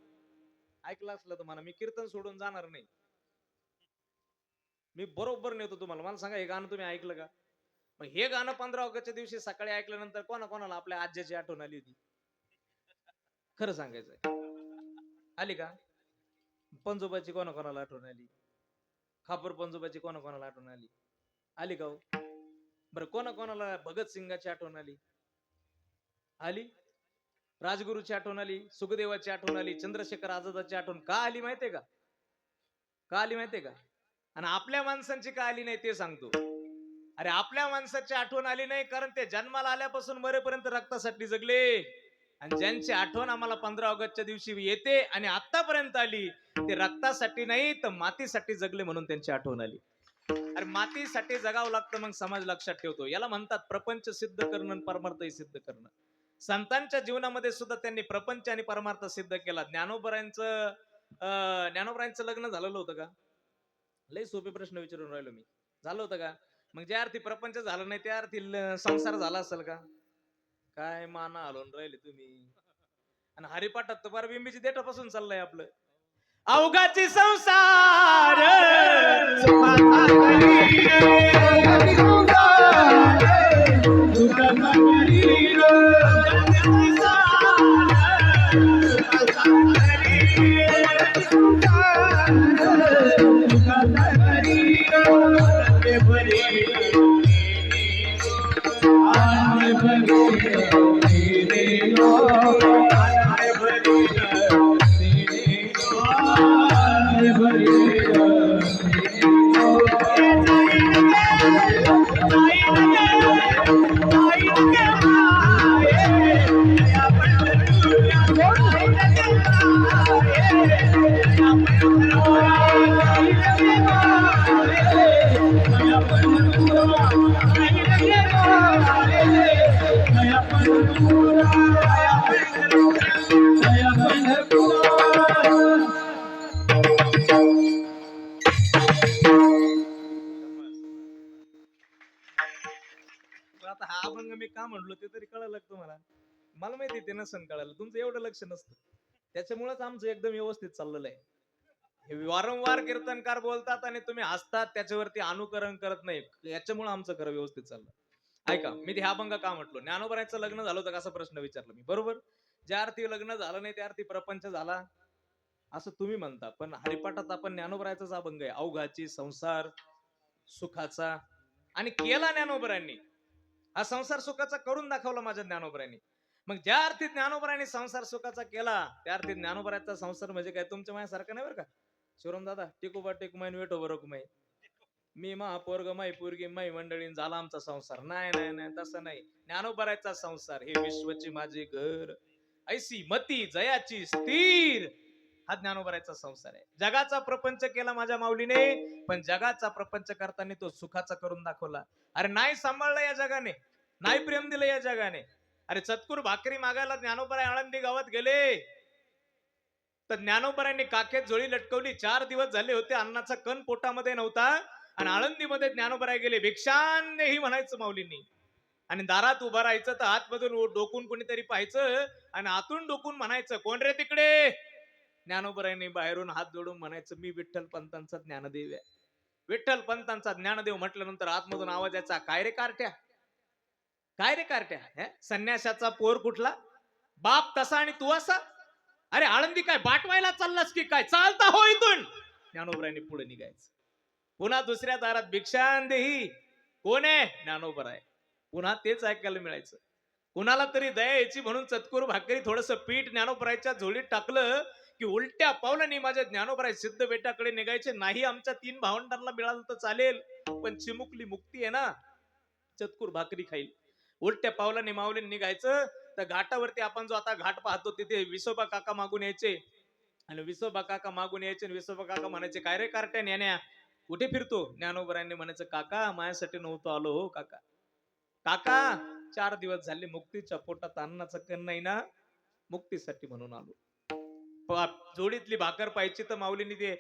ऐकलं असलं तर म्हणा, मी कीर्तन सोडून जाणार नाही. मी बरोबर नेतो तुम्हाला. मला सांगा, हे गाणं तुम्ही ऐकलं का? मग हे गाणं 15 ऑगस्टच्या दिवशी सकाळी ऐकल्यानंतर कोणाला आपल्या आज्याची आठवण आली होती? खरं सांगायचंय, आली का? पंजोबाची कोणाला आठवण आली? खापर पंजोबाची कोणाला आठवण आली? आली का हो? बरं, कोणाला भगतसिंगाची आठवण आली? आली? राजगुरूची आठवण आली, सुखदेवाची आठवण आली, चंद्रशेखर आझादाची आठवण का आली माहितीये का? का आली माहितीये का? आणि आपल्या माणसांची का आली नाही ते सांगतो. अरे, आपल्या माणसाची आठवण आली नाही कारण ते जन्माला आल्यापासून मरेपर्यंत रक्तासाठी जगले, आणि ज्यांची आठवण आम्हाला 15 ऑगस्टच्या दिवशी येते आणि आतापर्यंत आली, ते रक्तासाठी नाही तर मातीसाठी जगले म्हणून त्यांची आठवण आली. अरे, मातीसाठी जगावं लागतं, मग समाज लक्षात ठेवतो. याला म्हणतात प्रपंच सिद्ध करणं आणि परमार्थही सिद्ध करणं. संतांच्या जीवनामध्ये सुद्धा त्यांनी प्रपंच आणि परमार्थ सिद्ध केला. ज्ञानोबरांचं लग्न झालेलं होतं का? लय सोपे प्रश्न विचारून राहिलो मी. झालं होतं का? मग ज्या अर्थी प्रपंच झालं नाही त्या अर्थी संसार झाला असेल का? काय माना हलवून राहिले तुम्ही. आणि हरिपाठात तर बार बिंबीची देठापासून चाललंय आपलं. अवघाची संसार आता हा अभंग मी का म्हणलो ते तरी कळलं तुम्हाला? मला माहिती ते नसन कळालं, तुमचं एवढं लक्ष नसतं, त्याच्यामुळेच आमचं एकदम व्यवस्थित चाललेलं आहे. हे वारंवार कीर्तनकार बोलतात आणि तुम्ही हसतात, त्याच्यावरती अनुकरण करत नाही, याच्यामुळे आमचं खरं व्यवस्थित चाललं. ऐका, मी ते हा अभंग का म्हटलो? ज्ञानोबरांचं लग्न झालं होतं का असा प्रश्न विचारला मी, बरोबर? ज्या अर्थी लग्न झालं नाही त्या अर्थी प्रपंच झाला असं तुम्ही म्हणता, पण हरिपाठात आपण ज्ञानोबरांचाच अभंग आहे, अवघाची संसार सुखाचा, आणि केला ज्ञानोबरांनी. हा संसार सुखाचा करून दाखवला माझ्या ज्ञानोबरांनी. मग ज्या अर्थी ज्ञानोबरांनी संसार सुखाचा केला त्या अर्थी ज्ञानोबरांचा संसार म्हणजे काय तुमच्या माझ्यासारखं नाही बरं का? शिवराम दादा, टिकूबा टिकुमाई वेटो बरं कुमाई, मी मा पोरग माई पोरगी माई मंडळीन झाला आमचा संसार. नाही नाही नाही, तसं नाही. ज्ञानोबरांचा संसार हे विश्वची माझे घर, ऐसी मती जयाची स्थिर, हा ज्ञानोबरांचा संसार आहे. जगाचा प्रपंच केला माझ्या माऊलीने, पण जगाचा प्रपंच करताना तो सुखाचा करून दाखवला. अरे, नाही सांभाळलं या जगाने, नाही प्रेम दिलं या जगाने. अरे, चतकुर भाकरी मागायला ज्ञानोबराय आळंदी गावात गेले तर ज्ञानोबरांनी काखेत झोळी लटकवली. 4 दिवस झाले होते, अन्नाचा कण पोटामध्ये नव्हता, आणि आळंदीमध्ये ज्ञानोबराय गेले. भिक्षांदेही म्हणायचं माऊलींनी, आणि दारात उभा राहायचं तर हात मधून डोकून कोणीतरी पाहायचं आणि आतून डोकून म्हणायचं, कोण रे तिकडे? ज्ञानोबरांनी बाहेरून हात जोडून म्हणायचं, मी विठ्ठल पंतांचा ज्ञानदेव आहे. विठ्ठल पंतांचा ज्ञानदेव म्हटल्यानंतर आतमधून आवाज यायचा, काय रे कारट्या? काय रे कारट्या, संन्याशाचा पोर कुठला, बाप तसा आणि तू असा. अरे आळंदी काय बाटवायला चाललास की काय, चालता हो इथून. ज्ञानोबरांनी पुढे निघायचं. पुन्हा दुसऱ्या दारात भिक्षान देही, कोण आहे, ज्ञानोबा आहे. पुन्हा तेच ऐकायला मिळायचं. कुणाला तरी दया यायची म्हणून चतकूर भाकरी थोडस पीठ ज्ञानोबराच्या झोळीत टाकलं की उलट्या पावलांनी माझ्या ज्ञानोबराय सिद्ध बेटाकडे निघायचे. नाही आमच्या 3 भावंडांना मिळालं तर चालेल, पण चिमुकली मुक्ती आहे ना, चतकूर भाकरी खाईल. उलट्या पावलांनी माऊली निघायचं. तर घाटावरती आपण जो आता घाट पाहतो तिथे विसोबा काका मागून यायचे. आणि विसोबा काका मागून यायचे आणि विसोबा काका म्हणायचे, काय रे कारट्या नेण्या, कुठे फिरतो. ज्ञानोबरांनी म्हणायचं, काका माझ्यासाठी नव्हतो आलो हो काका. काका 4 दिवस झाले मुक्तीच्या पोटात अन्नाचं कण नाही ना, मुक्तीसाठी म्हणून आलो. जोडीतली भाकर पाहिजे तर माऊलीने ते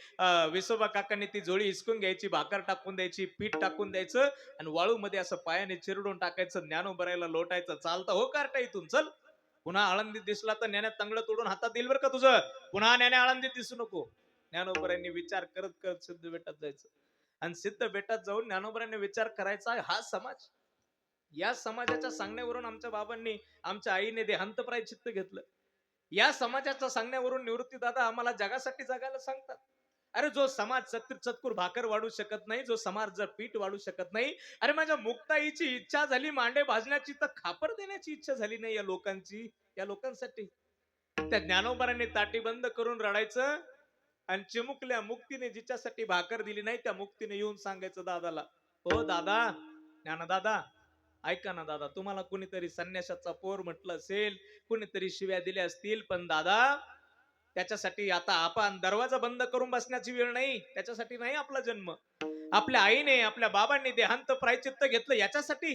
विसोबा काकांनी ती जोडी हिसकून घ्यायची, भाकर टाकून द्यायची, पीठ टाकून द्यायचं आणि वाळू मध्ये असं पायाने चिरडून टाकायचं. ज्ञानोबरायला लोटायचं. चालतं हो कारटा इथून, चल. पुन्हा आळंदीत दिसला तर ज्ञानात तंगड तोडून हातात देईल बरं का तुझं. पुन्हा ज्ञाने आळंदीत दिसू नको. ज्ञानोबरांनी विचार करत करत सिद्ध बेटात जायचं. आणि सिद्ध बेटात जाऊन ज्ञानोबरांनी विचार करायचा, हा समाज, या समाजाच्या सांगण्यावरून आमच्या बाबांनी, आमच्या आईने देहांत प्रायश्चित्त घेतलं. या समाजाच्या सांगण्यावरून निवृत्ती दादा आम्हाला जगासाठी जगायला सांगतात. अरे जो समाज चतकूर भाकर वाढू शकत नाही, जो समाज जर पीठ वाढू शकत नाही, अरे माझ्या मुक्ताईची इच्छा झाली मांडे भाजण्याची तर खापर देण्याची इच्छा झाली नाही या लोकांची, या लोकांसाठी. त्या ज्ञानोबरांनी ताटी बंद करून रडायचं आणि चिमुकल्या मुक्तीने जिच्यासाठी भाकर दिली नाही त्या मुक्तीने येऊन सांगायचं दादाला, हो दादा, ज्ञानदादा, ऐका ना दादा, तुम्हाला कुणीतरी संन्याशाचा पोर म्हटलं असेल, कुणीतरी शिव्या दिल्या असतील, पण दादा त्याच्यासाठी आता आपण दरवाजा बंद करून बसण्याची वेळ नाही. त्याच्यासाठी नाही आपला जन्म. आपल्या आईने, आपल्या बाबांनी देहांत प्रायचित्त घेतलं याच्यासाठी.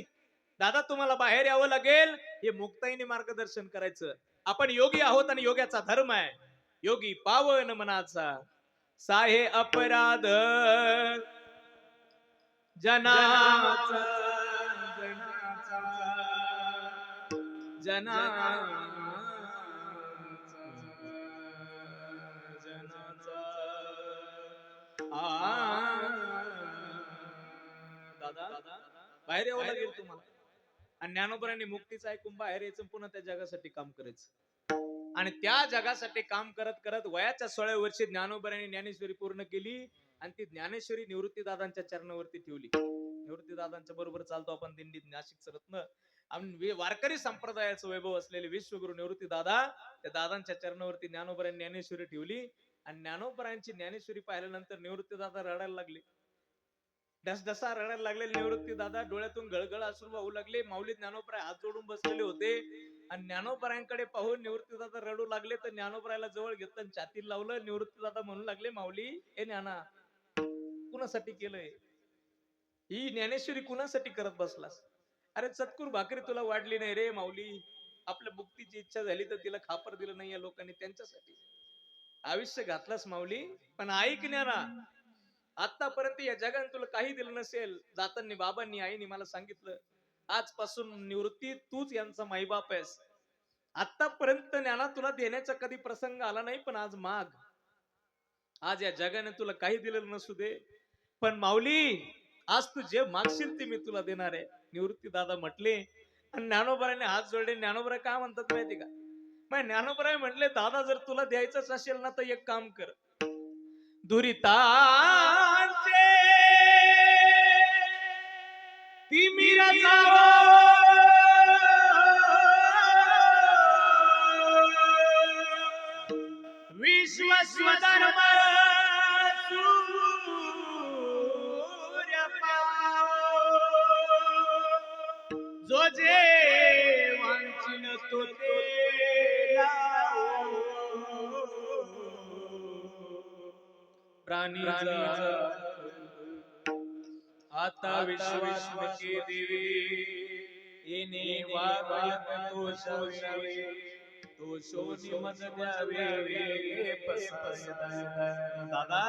दादा तुम्हाला बाहेर यावं लागेल, हे मुक्ताईने मार्गदर्शन करायचं. आपण योगी आहोत आणि योग्याचा धर्म आहे. योगी पावन मनाचा, साहे अपराध जनाचा, दादा बाहेर यावं लागेल तुम्हाला. आणि ज्ञानोबरांनी मुक्तीचं ऐकून बाहेर यायचं, पुन्हा त्या जगासाठी काम करायचं. आणि त्या जगासाठी काम करत करत वयाच्या 16व्या वर्षी ज्ञानोबरांनी ज्ञानेश्वरी पूर्ण केली. आणि ती ज्ञानेश्वरी निवृत्ती दादांच्या चरणावरती ठेवली. निवृत्ती दादांच्या बरोबर चालतो आपण दिंडीत, नाशिकचं रत्न आणि वारकरी संप्रदायाचं वैभव असलेले विश्वगुरु निवृत्ती दादा, त्या दादांच्या चरणावरती ज्ञानोबरांनी ज्ञानेश्वरी ठेवली. आणि ज्ञानोबरांची ज्ञानेश्वरी पाहिल्यानंतर निवृत्ती दादा रडायला लागले. डसडसा रडायला लागले निवृत्ती दादा, डोळ्यातून गळगळ अश्रू वाहू लागले. माऊली ज्ञानोबराय हात जोडून बसलेले होते आणि ज्ञानोबरायांकडे पाहून निवृत्ती दादा रडू लागले. तर ज्ञानोबरायला जवळ घेतलं आणि छातीला लावलं. निवृत्ती दादा म्हणू लागले, माऊली ए ज्ञाना, कुणासाठी केलंय ही ज्ञानेश्वरी, कुणासाठी करत बसलास. अरे चतकूर भाकरी तुला वाढली नाही रे माऊली, आपल्या मुक्तीची इच्छा झाली तर तिला खापर दिलं नाही या लोकांनी, त्यांच्यासाठी आयुष्य घातलंस माऊली. पण ऐक ज्ञाना, आतापर्यंत या जगाने तुला काही दिलं नसेल. जाताना बाबांनी, आईने मला सांगितलं, आजपासून निवृत्ती तूच यांचा माईबाप आहेस. आतापर्यंत ज्ञाना तुला देण्याचा कधी प्रसंग आला नाही, पण आज माग. आज या जगाने तुला काही दिलेलं नसू दे, पण माऊली आज तू जे मागशील ते मी तुला देणार आहे. निवृत्ती दादा म्हटले. आणि ज्ञानोबराने हात जोडले. ज्ञानोबरा काय म्हणतात माहिती का, मग ज्ञानोबराय म्हटले, दादा जर तुला द्यायचंच असेल ना तर एक काम कर, दुरितांचे तिमिर विश्वस्वधर्म सूर्य जो जे वांछिल तो ते प्राणी आता विश्वास के देवी येणे वागत तो शवे, तो शोनी मज द्यावे दादा.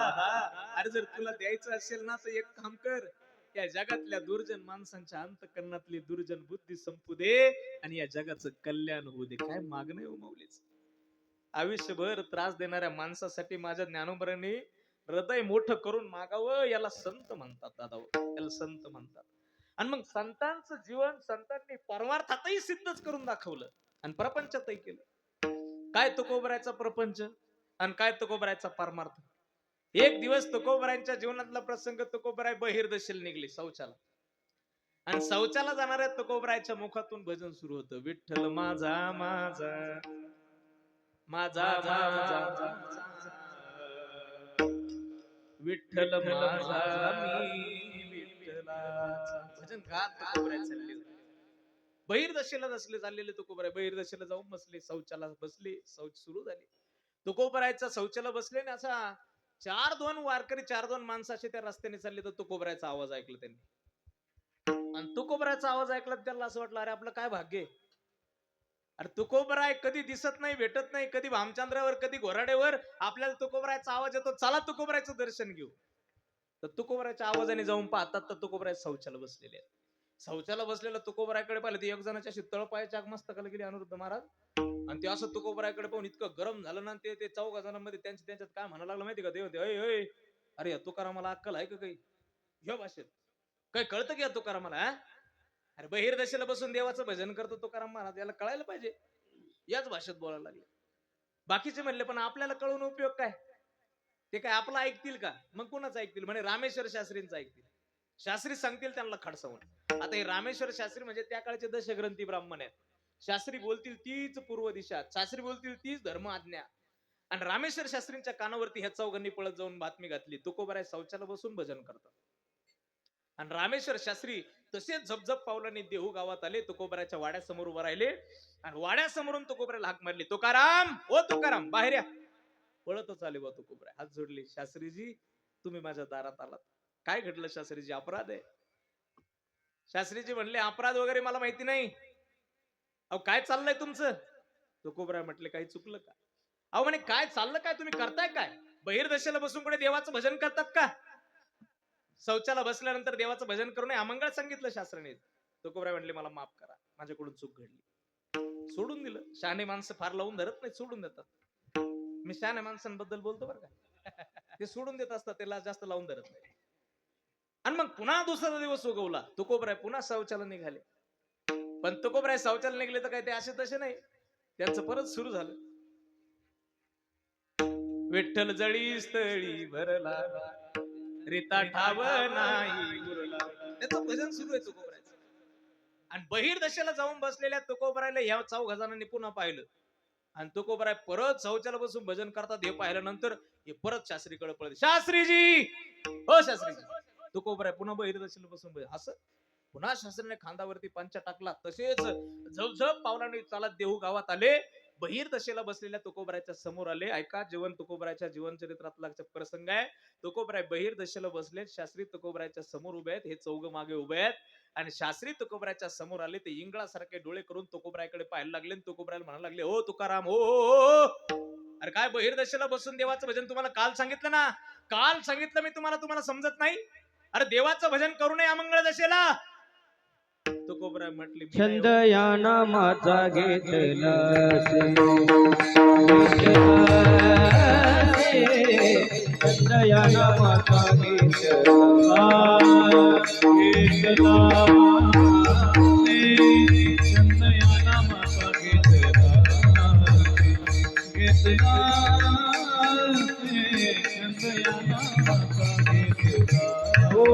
अरे जर तुला द्यायचं असेल ना तर एक काम कर, या जगातल्या दुर्जन माणसांच्या अंतकरणातली दुर्जन बुद्धी संपू दे आणि या जगाचं कल्याण होऊ दे. काय मागणं हो माऊलीच. आयुष्यभर त्रास देणाऱ्या माणसासाठी माझ्या ज्ञानोबरांनी हृदय मोठं करून मागावं, याला संत म्हणतात दादा, याला संत म्हणतात. आणि मग संतांचं जीवन संतांनी परमार्थातही सिद्धच करून दाखवलं आणि प्रपंचातही केलं. काय तुकोबरायचा प्रपंच आणि काय तुकोबरायचा परमार्थ. एक दिवस तुकोबरायांच्या जीवनातला प्रसंग, तुकोबराय बहिर्दशेला निघले शौचाला, आणि शौचाला जाणाऱ्या तुकोबरायच्या मुखातून भजन सुरू होतं. विठ्ठल माझा माझा माझा माझा विठ्ठल माझा मी विठ्ठलाचा. भजन गात तुकोबराय चालले होते. बहिर्दशेला नसले चाललेले तुकोबराय बहिर्दशेला जाऊन बसले, शौचाला बसले, शौच सुरू झाले. तुकोबरायचा शौचाला बसले ना, असा 4-2 वारकरी 4-2 माणसं असे त्या रस्त्याने चालले, तर तुकोबरायचा आवाज ऐकला त्यांनी. आणि तुकोबरायचा आवाज ऐकला त्याला असं वाटलं, अरे आपलं काय भाग्य आहे. अरे तुकोबराय कधी दिसत नाही, भेटत नाही, कधी भामचंद्रावर, कधी घोराड्यावर. आपल्याला तुकोबरायचा आवाज येतो, चला तुकोबरायचं दर्शन घेऊ. तर तुकोबरायच्या आवाजाने जाऊन पाहतात तर तुकोबराय शौचाला बसलेले आहेत. शौचाला बसलेला तुकोबरायकडे पाहिलं, ते एक जणाच्या अशी तळपायाच्या मस्तकाला गेली अनिरुद्ध महाराज, आणि ते असं तुकोबरायकडे पाहून इतकं गरम झालं ना, ते 4 जणांमध्ये त्यांच्यात काय म्हणायला लागलं माहिती का, ते म्हणते, अय अय अरे या तुकारामाला अक्कल आहे का काही, ह्या भाषेत काही कळतं की या तुकारामाला, हा? अरे बहिर्दशेला बसून देवाचं भजन करतो तुकाराम महाराज, याला कळायला पाहिजे, याच भाषेत बोलायला लागले. बाकीचे म्हणले पण आपल्याला कळून उपयोग काय, ते काय आपलं ऐकतील का, मग कोणाचं ऐकतील, म्हणे रामेश्वर शास्त्रींचं ऐकतील. शास्त्री सांगतील त्यांना खडसावून. आता हे रामेश्वर शास्त्री म्हणजे त्या काळचे दशग्रंथी ब्राह्मण आहेत. शास्त्री बोलतील तीच पूर्व दिशा, शास्त्री बोलतील तीच धर्म आज्ञा. आणि रामेश्वर शास्त्रींच्या कानावरती ह्या चौघांनी पळत जाऊन बातमी घातली, तुकोबराय शौचाला बसून भजन करतात. आणि रामेश्वर शास्त्री तसेच झपझप पावलांनी देहू गावात आले, तुकोबरायच्या वाड्यासमोर उभे राहिले आणि वाड्यासमोरून तुकोबरायला हाक मारली, तुकाराम, ओ तुकाराम बाहेर या. पळतच आले बा तुकोबराय, हात जोडले, शास्त्रीजी तुम्ही माझ्या दारात आलात, काय घडलं शास्त्रीजी, अपराध आहे. शास्त्रीजी म्हणले अपराध वगैरे मला माहिती नाही, अहो काय चाललंय तुमचं. तुकोबराय म्हटले काही चुकलं का. अहो म्हणे काय चाललं, काय तुम्ही करताय काय, बहिर्दशेला बसून कुठे देवाचं भजन करतात का. शौचाला बसल्यानंतर देवाचं भजन करू नये अमंगळ सांगितलं शास्त्राने. तुकोबराय म्हणले मला माफ करा, माझ्याकडून चूक घडली. सोडून दिलं. शहाणे माणसं फार लावून धरत नाही, सोडून देतात. मी शहाण्या माणसांबद्दल बोलतो बरं का, ते सोडून देत असतात, त्याला जास्त लावून धरत नाही. आणि मग पुन्हा दुसरा दिवस उगवला, तुकोबराय पुन्हा शौचाला निघाले. पण तुकोबराय शौचाला निघले तर काय ते असे तसे नाही, त्यांचं परत सुरू झालं. विठ्ठल जळी स्थळी भरला, रीता ठाव नाही उरला. त्याचं भजन सुरू आहे तुकोबरायचं. आणि बहिर्दशेला जाऊन बसलेल्या तुकोबरायला ह्या 4 जणांनी पुन्हा पाहिलं, आणि तुकोबराय परत शौचाला बसून भजन करतात. हे पाहिल्यानंतर हे परत शास्त्रीकडे पळले, शास्त्रीजी, हो शास्त्रीजी. तुकोबराय पुन्हा बहिर्दशेला बसून असं पुन्हा शास्त्रीने खांदावरती पंचा टाकला, तसेच झपझप पावलांनी चालत देहू गावात आले. बहिर्दशेला बसलेल्या तुकोबरायच्या समोर आले. ऐका, तुकोबरायच्या जीवन चरित्रातला प्रसंग आहे. तुकोबराय बहिर्दशेला बसले, शास्त्री तुकोबरायच्या समोर उभे आहेत, हे 4 मागे उभे आहेत. आणि शास्त्री तुकोबरायच्या समोर आले, ते इंगळासारखे डोळे करून तुकोबरायकडे पाहायला लागले. तुकोबरायला म्हणायला लागले, हो तुकाराम, हो. अरे काय बहिर्दशेला बसून देवाचं भजन तुम्हाला काल सांगितलं ना, काल सांगितलं मी तुम्हाला समजत नाही. अरे देवाचं भजन करू नये अमंगळ दशेला. तुकोबराय म्हटले, छंद या नामाचा घेतला छंद या नामाचा घेतला छंद या नामाचा घेतला छंद या नामाचा घेतला ओ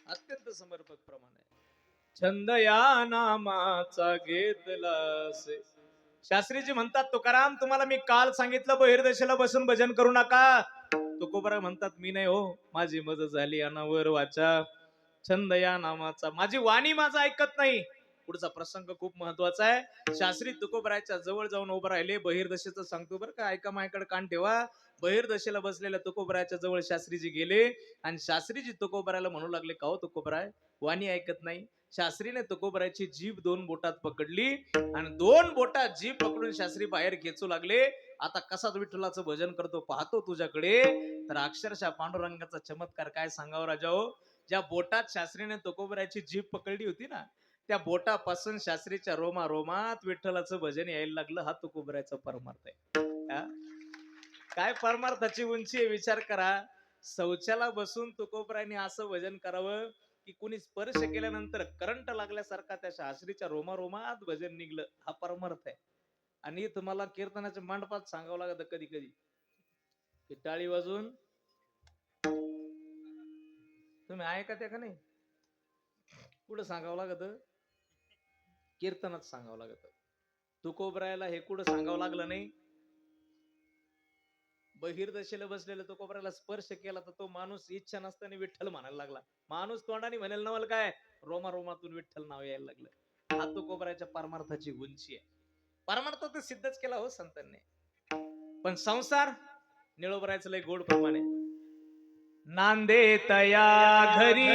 अत्यंत समर्पक प्रमाण आहे. छंद या नामाचा घेतला से. शास्त्रीजी म्हणतात, तुकाराम तुम्हाला मी काल सांगितलं बहिर्दशेला बसून भजन करू नका. तुकोबराय म्हणतात मी नाही हो, माझी मज झाली अनावर वाचा, छंद या नामाचा, माझी वाणी माझा ऐकत नाही. पुढचा प्रसंग खूप महत्वाचा आहे. शास्त्री तुकोबरायच्या जवळ जाऊन उभं राहिले. बहिर्दशेचं सांगतो बरं का, ऐका माझ्याकडे कान ठेवा. बहिर्दशेला बसलेल्या तुकोबरायच्या जवळ शास्त्रीजी गेले आणि शास्त्रीजी तुकोबरायला म्हणू लागले, का हो तुकोबराय, वाणी ऐकत नाही. शास्त्रीने तुकोबरायची जीभ 2 बोटात पकडली आणि 2 बोटात जीभ पकडून शास्त्री बाहेर खेचू लागले. आता कसाच विठ्ठलाचं भजन करतो पाहतो तुझ्याकडे. तर अक्षरशः पांडुरंगाचा चमत्कार काय सांगावं राजा हो. ज्या बोटात शास्त्रीने तुकोबरायची जीभ पकडली होती ना, त्या बोटापासून शास्त्रीच्या रोमा रोमात विठ्ठलाचं भजन यायला लागलं. हा तुकोबरायचा परमार्थ आहे. हा? काय परमार्थाची उंची आहे विचार करा. शौचाला बसून तुकोबरायने असं भजन करावं की कुणी स्पर्श केल्यानंतर करंट लागल्यासारखा त्या शास्त्रीच्या रोमा रोमात भजन निघलं. हा परमार्थ आहे. आणि तुम्हाला कीर्तनाच्या मंडपात सांगावं लागतं कधी कधी की टाळी वाजून तुम्ही ऐका त्या का नाही, कुठं सांगावं लागत, कीर्तनात सांगावं लागत. तुकोबरायला हे कुठं सांगावं लागलं नाही. बहिर्दशेला बसलेला तुकोबरायला स्पर्श केला तर तो माणूस इच्छा नसताना विठ्ठल म्हणायला लागला. माणूस तोंडाने म्हणेल नवल काय, रोमा रोमातून विठ्ठल नाव यायला लागलं. हा तुकोबरायच्या परमार्थाची उंची आहे. परमार्थ तर सिद्धच केला हो संतांनी. पण संसार निळोबरायचं लय गोड प्रमाणे. नांदे तया घरी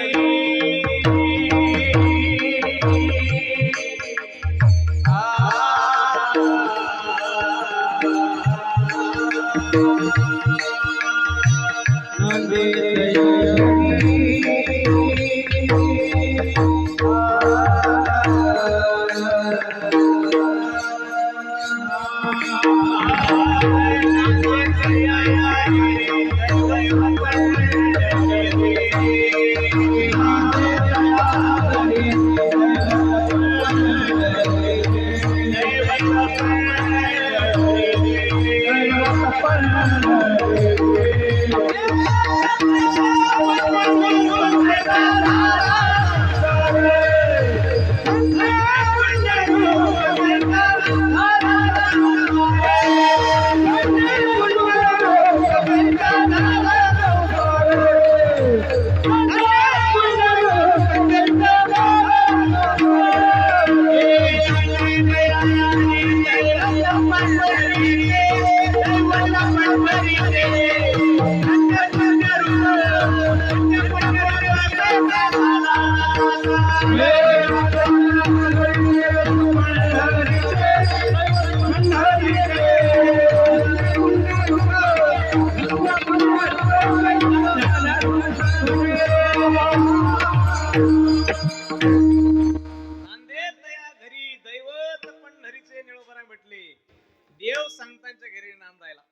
देव संतांच्या घरी नांदायला.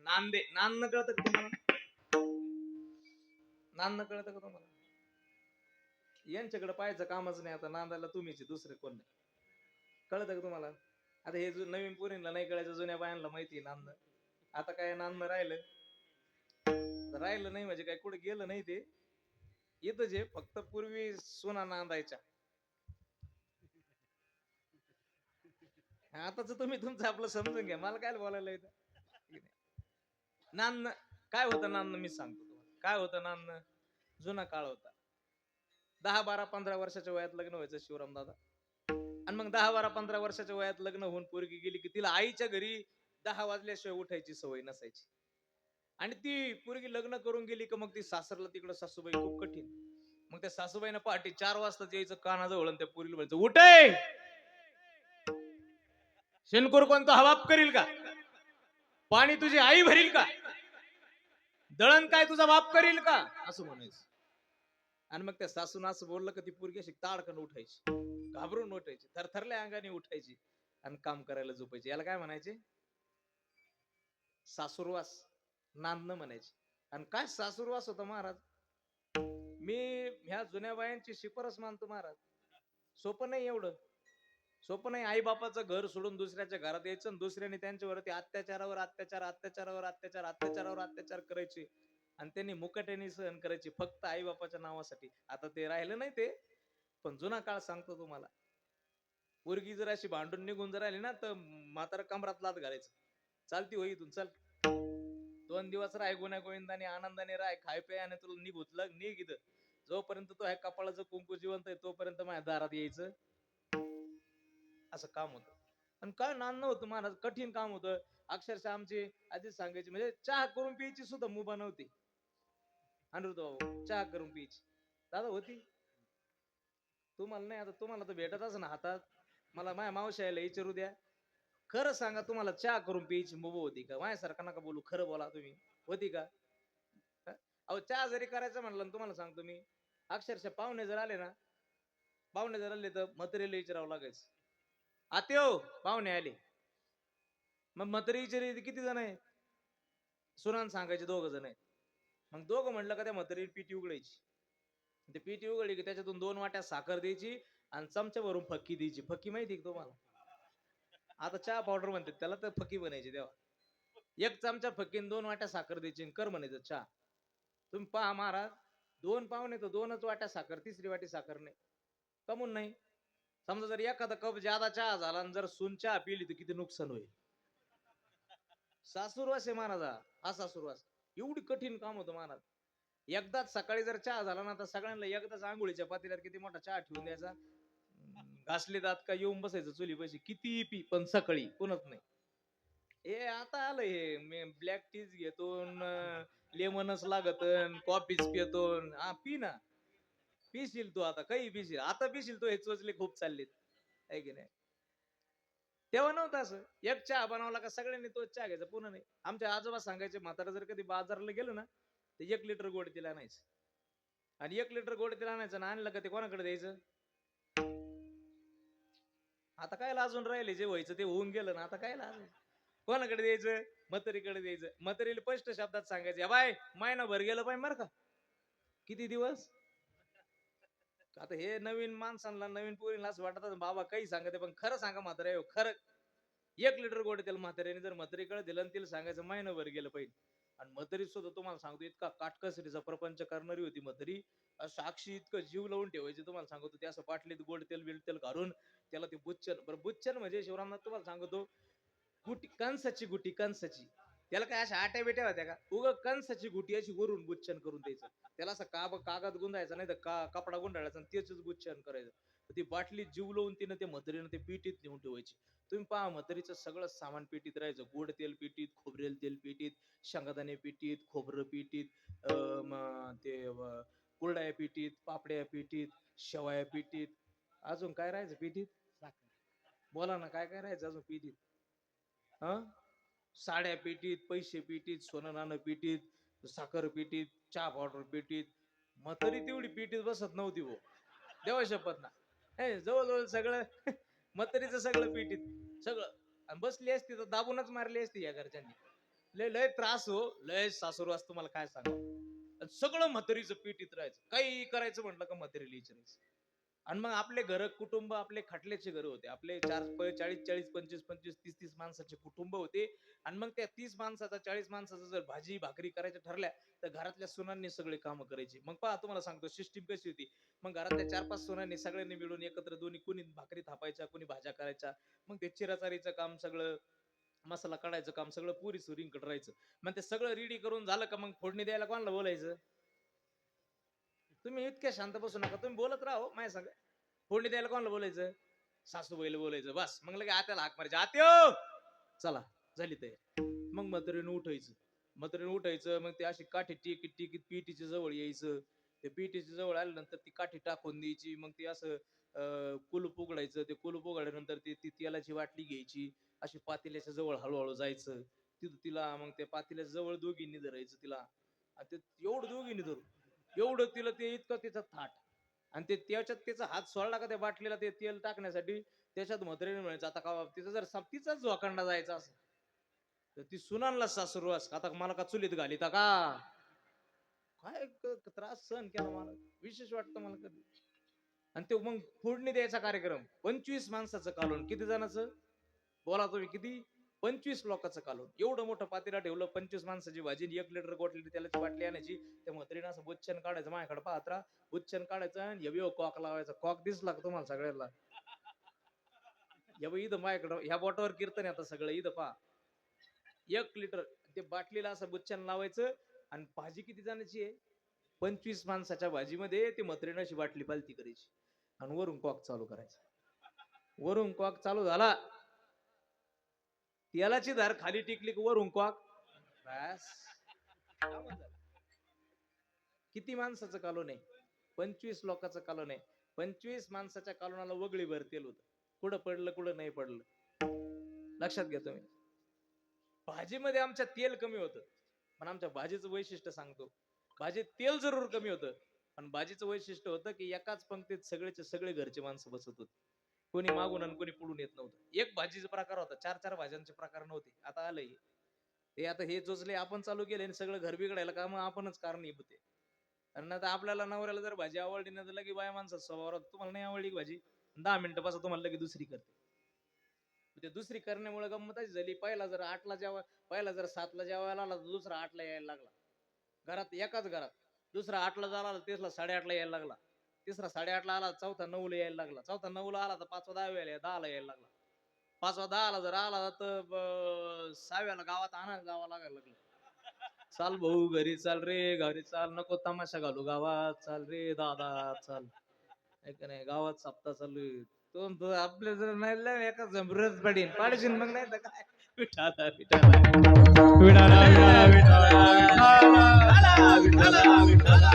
नांदे नांद कळतं का तुम्हाला? नांद कळतं का तुम्हाला? यांच्याकडे पाहायचं कामच नाही आता. नांदायला तुम्हीच, दुसरे कोण नाही. कळतं का तुम्हाला? आता हे नवीन पोरींना नाही कळायचं, जुन्या बायांना माहिती नांद. आता काय नांद राहिलं राहिलं नाही म्हणजे काय कुठे गेलं नाही ते. येतं जे फक्त पूर्वी सोना नांदायच्या. आताच तुम्ही तुमचं आपलं समजून घ्या, मला काय बोलायला येतं. नांद काय होतं, नांद मी सांगतो तुम्हाला काय होतं. नांद जुना काळ होता. 10, 12, 15 वर्षाच्या वयात लग्न व्हायचं शिवराम दादा. आणि मग 10, 12, 15 वर्षाच्या वयात लग्न होऊन पोरगी गेली की तिला आईच्या घरी 10 वाजल्याशिवाय उठायची सवय नसायची. आणि ती पोरगी लग्न करून गेली की मग ती सासरला तिकडं सासूबाई खूप कठीण. मग त्या सासूबाईनं पहाटे 4 वाजता यायचं कानाजवळ आणि त्या पोरीला म्हणायचं, उठे शेणकूर कोणता हवाप करील का, पाणी तुझी आई भरील का, दळण काय तुझा बाप करील का, असं म्हणायचं. आणि मग त्या सासून असं बोललं की ती पोरगी अशी ताडकन उठायची, घाबरून उठायची, थरथरल्या अंगाने उठायची आणि काम करायला झोपायची. याला काय म्हणायचे? सासूरवास, नांदणं म्हणायचे. आणि काय सासूरवास होता महाराज. मी ह्या जुन्या बायांची शिफारस मानतो महाराज. सोपं नाही, एवढं सोपं नाही. आई बापाचं घर सोडून दुसऱ्याच्या घरात यायचं आणि दुसऱ्याने त्यांच्यावरती अत्याचारावर अत्याचार अत्याचारावर अत्याचार अत्याचारावर अत्याचार करायचे आणि त्यांनी मुकाट्याने सहन करायची फक्त आई बापाच्या नावासाठी. आता ते राहिलं नाही ते, पण जुना काळ सांगतो तुम्हाला. पोरगी जर अशी भांडून निघून जर राहिली ना तर म्हातारा कमरात लात घालायचं, चालती होई इथून चल. 2 दिवस राय गुन्हा गोविंदाने आनंदाने राय खाय पे आणि तुला निघ उचलं निघ इथं. जोपर्यंत तो आहे कपाळाचं कुंकू जिवंत आहे तोपर्यंत माझ्या दारात यायचं असं काम होतं. आणि काय नान होतं महाराज, कठीण काम होतं. अक्षरशः आमची आधीच सांगायची म्हणजे चहा करून प्यायची सुद्धा मुभा नव्हती. अनिरुद्ध भाऊ चहा करून प्यायची दादा होती. तुम्हाला नाही, आता तुम्हाला तर भेटतच ना हातात. मला माझ्या मावशी यायला विचारू द्या. खरं सांगा तुम्हाला चहा करून प्यायची मुभा होती का? माझ्यासारखा नका बोलू, खरं बोला तुम्ही. होती का? हा? अहो चहा जरी करायचं म्हणलं ना तुम्हाला सांगतो मी, अक्षरशः पाहुणे जर आले ना, पाहुणे जर आले तर म्हातारीला विचारावं लागायचं. आत्यो पाहुणे आले. मग म्हातारी विचारी किती जण आहे? सुनान सांगायचे 2 जण आहेत. मग दोघं म्हणलं का त्या म्हातारी पिठी उघडायची. ते पिठी उघडली की त्याच्यातून 2 वाट्या साखर द्यायची आणि चमचा भरून फक्की द्यायची. फक्की माहिती का तुम्हाला? आता चहा पावडर म्हणतात त्याला, तर फक्की बनायची तेव्हा. 1 चमचा फक्की 2 वाट्या साखर द्यायची आणि कर म्हणायचं चहा. तुम्ही पहा महाराज, 2 पाहुणे तर 2च वाट्या साखर, 3री वाटी साखर नाही. कमून नाही. समजा जर एखादा कप ज्यादा चहा झाला आणि जर सून चहा पिली तर किती नुकसान होईल. सासूरवास आहे महाराजा, हा सासूरवास. एवढी कठीण काम होतं महाराज. एकदाच सकाळी जर चहा झाला ना तर सगळ्यांना एकदाच आंघोळीच्या पातेल्यात किती मोठा चहा ठेवून द्यायचा. घासले दात का येऊन बसायचं चुली पैसे किती पी पण सकाळी कोणच नाही. हे आता आलं हे मी ब्लॅक टीच घेतो, लेमनच लागत, कॉफीच पितो. हा पी ना, पिशील तू आता काही पिशील, आता पिशील तू, हे चोचले खूप चाललेत आहे की नाही. तेव्हा नव्हतं असं. एक चहा बनवला का सगळ्यांनी तोच चहा घ्यायचा, पुन्हा नाही. आमच्या आजोबा सांगायचे म्हातारा जर कधी बाजारला गेलो ना तर 1 लिटर गोड तेल आणायचं. आणि 1 लिटर गोड तेल आणायचं ना, आणलं का ते कोणाकडे द्यायचं? आता काय अजून राहिले, जे व्हायचं ते होऊन गेलं ना, आता काय लाजून कोणाकडे द्यायचं? म्हातारीकडे द्यायचं. म्हातारीला स्पष्ट शब्दात सांगायचं, "या बाय महिनाभर गेलं पाहिजे बरं का." किती दिवस? आता हे नवीन माणसांना नवीन पोरीला असं वाटत बाबा काही सांगते, पण खरं सांगा म्हातारे हो, खरं 1 लिटर गोड तेल म्हाताऱ्याने जर म्हातारीकडे दिलं आणि तिला सांगायचं महिनाभर गेलं पाहिजे. आणि म्हातारी सुद्धा तुम्हाला सांगतो इतका काटकसरीचा प्रपंच करणारी होती म्हातारी. साक्षी इतकं जीव लावून ठेवायचे तुम्हाला सांगतो. ते असं बाटलीत गोड तेल बिल तेल घालून त्याला ते बुच्चन, बरं बुच्चन म्हणजे शिवरामनाथ तुम्हाला सांगतो, गुटी कंसाची गुटी कंसाची. त्याला काय अशा आट्या बिट्या होत्या का? उग कंसाची गुटी अशी वरून बुच्चन करून द्यायचं. त्याला असं कागद गुंडायचा नाही तर कपडा गुंडाळायचा आणि त्याच बुच्चन करायचं. ती बाटली जीव लावून तिनं ते म्हातारीनं ते पेटीत नेऊन ठेवायची. तुम्ही पहा म्हातारीचं सगळं सामान पेटीत राहायचं. गोड तेल पेटीत, खोबरेल तेल पेटीत, शेंगदाणे पेटीत, खोबरं पेटीत, कुरड्या पेटीत, पापड्या पेटीत, शेवया पेटीत. अजून काय राहायचं पेटीत? बोला ना, काय काय राहायचं अजून पेटीत? हा, साड्या पेटीत, पैसे पेटीत, सोनं नाणं पेटीत, साखर पेटीत, चहा पावडर पेटीत. म्हातारी तेवढी पेटीत बसत नव्हती हो, देवा शपथ ना. हे जवळजवळ सगळं म्हातारीचं सगळं पेटीत सगळं. आणि बसली असती तर दाबूनच मारली असती या घरच्यांनी. लय लय त्रास हो, लय सासूरवास तुम्हाला काय सांगा. सगळं म्हातारीचं पेटीत राहायचं. काही करायचं म्हटलं का म्हातारीला विचारायचं. आणि मग आपले घर कुटुंब आपले खटल्याचे घर होते. आपले 40 40 25 25 30 30 माणसाचे कुटुंब होते. आणि मग त्या 30 माणसाचा 40 माणसाचा जर भाजी भाकरी करायच्या ठरल्या तर घरातल्या सुनांनी सगळे काम करायची. मग पहा तुम्हाला सांगतो सिस्टीम कशी होती. मग घरातल्या 4-5 सुनांनी सगळ्यांनी मिळून एकत्र दोन्ही कुणी भाकरी थापायच्या, कुणी भाज्या करायच्या. मग ते चिराचारीचं काम सगळं, मसाला काढायचं काम सगळं पुरी सुरींकडे राहायचं. मग ते सगळं रेडी करून झालं का मग फोडणी द्यायला कोणाला बोलायचं? तुम्ही इतक्या शांत बसू नका, तुम्ही बोलत राहा माझ्या सांग. फोडणी द्यायला कोणाला बोलायचं? सासूबाईला बोलायचं. बस मग लगे आत्याला हाक मारायची, आत्यो चला झाली तयारी. मग म्हातारीने उठायचं. म्हातारीने उठायचं मग ते अशी काठी टिकीत टिकीत पिटीच्या जवळ यायचं. ते पिटीच्या जवळ आल्यानंतर ती काठी टाकून द्यायची. मग ते असं कुलूप उघडायचं. ते कुलूप उघडल्यानंतर ती तेलाची बाटली घ्यायची. अशी पातेल्याच्या जवळ हळूहळू जायचं. तिथं तिला मग त्या पातेल्याच्या जवळ दोघींनी धरायचं तिला. आणि ते एवढं दोघींनी धरू एवढं तिला ते इतकं तिचं थाट. आणि ते त्याच्यात त्याचा हात सोडला का त्या बाटलीला ते तेल टाकण्यासाठी, त्याच्यात म्हातारीने म्हणायचं आता का तिचा जर तिचाच झोकांडा जायचा असं तर ती सुनांना सासुरवास आता मला का चुलीत घालीता का? काय त्रास सहन केला मला, विशेष वाटतं मला कधी. आणि ते मग फोडणी द्यायचा कार्यक्रम 25 माणसाचं कालवण. किती जणांचं बोला तुम्ही? किती? 25 लोकांचं कालवण. एवढं मोठं पातेला ठेवलं, 25 माणसाची भाजी, 1 लिटर गोटली त्याला बाटली आणायची. त्या म्हातारीनं असं बुच्चन काढायचं, माझ्याकडे पाहत राहा, बुच्चन काढायचं आणि हे कॉक लावायचा. कॉक दिसला का तुम्हाला सगळ्याला? इथं माझ्याकडं ह्या बोटावर कीर्तन आता सगळं इथं पहा. 1 लिटर ते बाटलीला असं बुच्च्यान लावायचं. आणि भाजी किती जणांची आहे? 25 माणसाच्या भाजीमध्ये ती म्हातारीनं अशी बाटली पालती करायची आणि वरून कॉक चालू करायचा. वरून कॉक चालू झाला, तेलाची धार खाली टिकली की वरून कॉक. बस. कामच झालं. किती माणसाचं कालवण आहे? 25 लोकांचं कालवण आहे. 25 माणसाच्या कालवणाला वगळी भर तेल होतं. कुठं पडलं कुठं नाही पडलं. लक्षात घ्या तुम्ही. भाजीमध्ये आमच्या तेल कमी होतं, पण आमच्या भाजीचं वैशिष्ट्य सांगतो. भाजीत तेल जरूर कमी होतं, पण भाजीचं वैशिष्ट्य होतं की एकाच पंक्तीत सगळेचे सगळे घरचे माणसं बसत होते. कोणी मागून आणि कोणी पुढून येत नव्हतं. एक भाजीचा प्रकार होता, 4-4 भाज्यांचे प्रकार नव्हते. आता आलंय ते. आता हे जोचले आपण चालू केले आणि सगळं घर बिघडायला का मग आपणच कारणीभूत आहे. कारण आता आपल्याला नवऱ्याला जर भाजी आवडली नाही तर लगे बाय माणसात स्वभावात तुम्हाला नाही आवडली भाजी, 10 मिनिटं पासून तुम्हाला लगे दुसरी करते. ते दुसरी करण्यामुळे गंमत अशी झाली, पहिला जर 7ला जेवायला आला तर दुसरा 8ला यायला लागला. घरात एकाच घरात दुसरा 8ला झाला, तिसरा 8:30ला यायला लागला, तिसरा 8:30ला आला, चौथा 9ला यायला लागला, चौथा 9ला आला तर पाचवा 10ला यायला लागला, पाचवा 10ला जर आला तर 6व्याला गावात आणायला जावं लागायला लागलं. चाल भाऊ घरी चाल रे, घरी चाल, नको तमाशा घालू गावात, चाल रे दादा चाल. नाही गावात सप्ताह चालू आहे. तो आपल्या जर नाही एका जबरच पडीन पाडशील मग नाही तर काय. विठाला विठाला विठाला विठाला विठाला विठाला.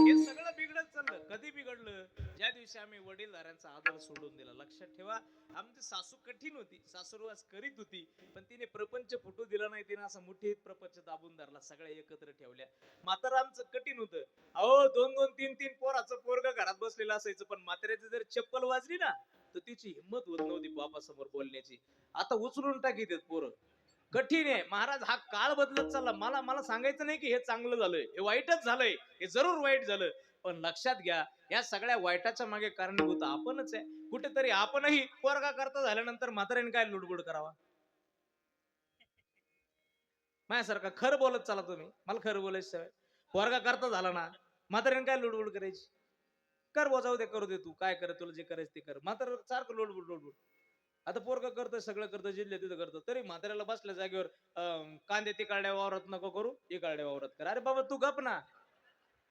हे सगळं बिघडत चाललं. कधी बिघडलं? ज्या दिवशी आम्ही वडीलधाऱ्यांचा आदर सोडून दिला. लक्षात ठेवा, आमची सासू कठीण होती, सासूरवास करीत होती, पण तिने प्रपंच फुटू दिला नाही. तिने असं मुठीत प्रपंच दाबून धरला, सगळ्या एकत्र ठेवल्या. म्हातारं आमचं कठीण होतं. अहो 2-2, 3-3 पोराचं पोरग घरात बसलेलं असायचं, पण म्हाताऱ्याची जर चप्पल वाजली ना तर तिची हिंमत होत नव्हती बापासमोर बोलण्याची. आता उचलून टाकीत पोरं. कठीण आहे महाराज. हा काळ बदलत चालला. मला सांगायचं नाही की हे चांगलं झालंय, हे वाईटच झालंय, हे जरूर वाईट झालं. पण लक्षात घ्या, या सगळ्या वाईटाच्या मागे कारणीभूत आपणच आहे. कुठेतरी आपणही पोरगा करता झाल्यानंतर म्हाताऱ्याने काय लुडबुड करावा. माझ्यासारखा खरं बोलत चला तुम्ही. मला खरं बोलायची सवय. पोरगा करता झाला ना, म्हाताऱ्याने काय लुडबुड करायची. कर बो, जाऊ दे, करू दे, तू काय कर, तुला जे करायचं ते कर. म्हातारा सारखं लोडबुड. आता पोरगा करतोय, सगळं करतं, जिल्ह्यात तिथं करतं, तरी म्हाताऱ्याला बसल्या जागेवर कांदे तिकाळड्या वावरात नको करू, इकाळड्या वावरात कर. अरे बाबा तू गप ना.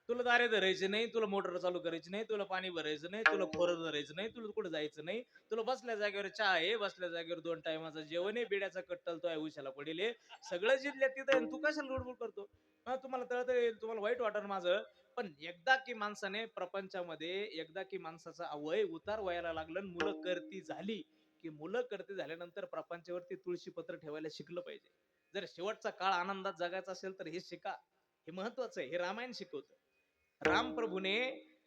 तुला दारे धरायचे नाही, तुला मोटर चालू करायची नाही, तुला पाणी भरायचं नाही, तुला खोरं धरायचं नाही, तुला कुठे जायचं नाही, तुला बसल्या जागेवर चहा आहे, बसल्या जागेवर 2 टायमाचं जेवण आहे, बिड्याचा कट्टल तो आहे उशाला पडेल, सगळं जिल्ह्यात तिथं आहे, तू कशाला लुडबुड करतो. तुम्हाला तळत येईल, तुम्हाला वाईट वाटणार माझं. पण एकदा की माणसाने प्रपंचामध्ये, एकदा की माणसाचा वय उतार व्हायला लागलं, मुलं करती झाली की, मुलं करती झाल्यानंतर प्रपंचावरती तुळशी पत्र ठेवायला शिकलं पाहिजे. जर शेवटचा काळ आनंदात जगायचा असेल तर हे शिका. हे महत्वाचं आहे. हे रामायण शिकवतं.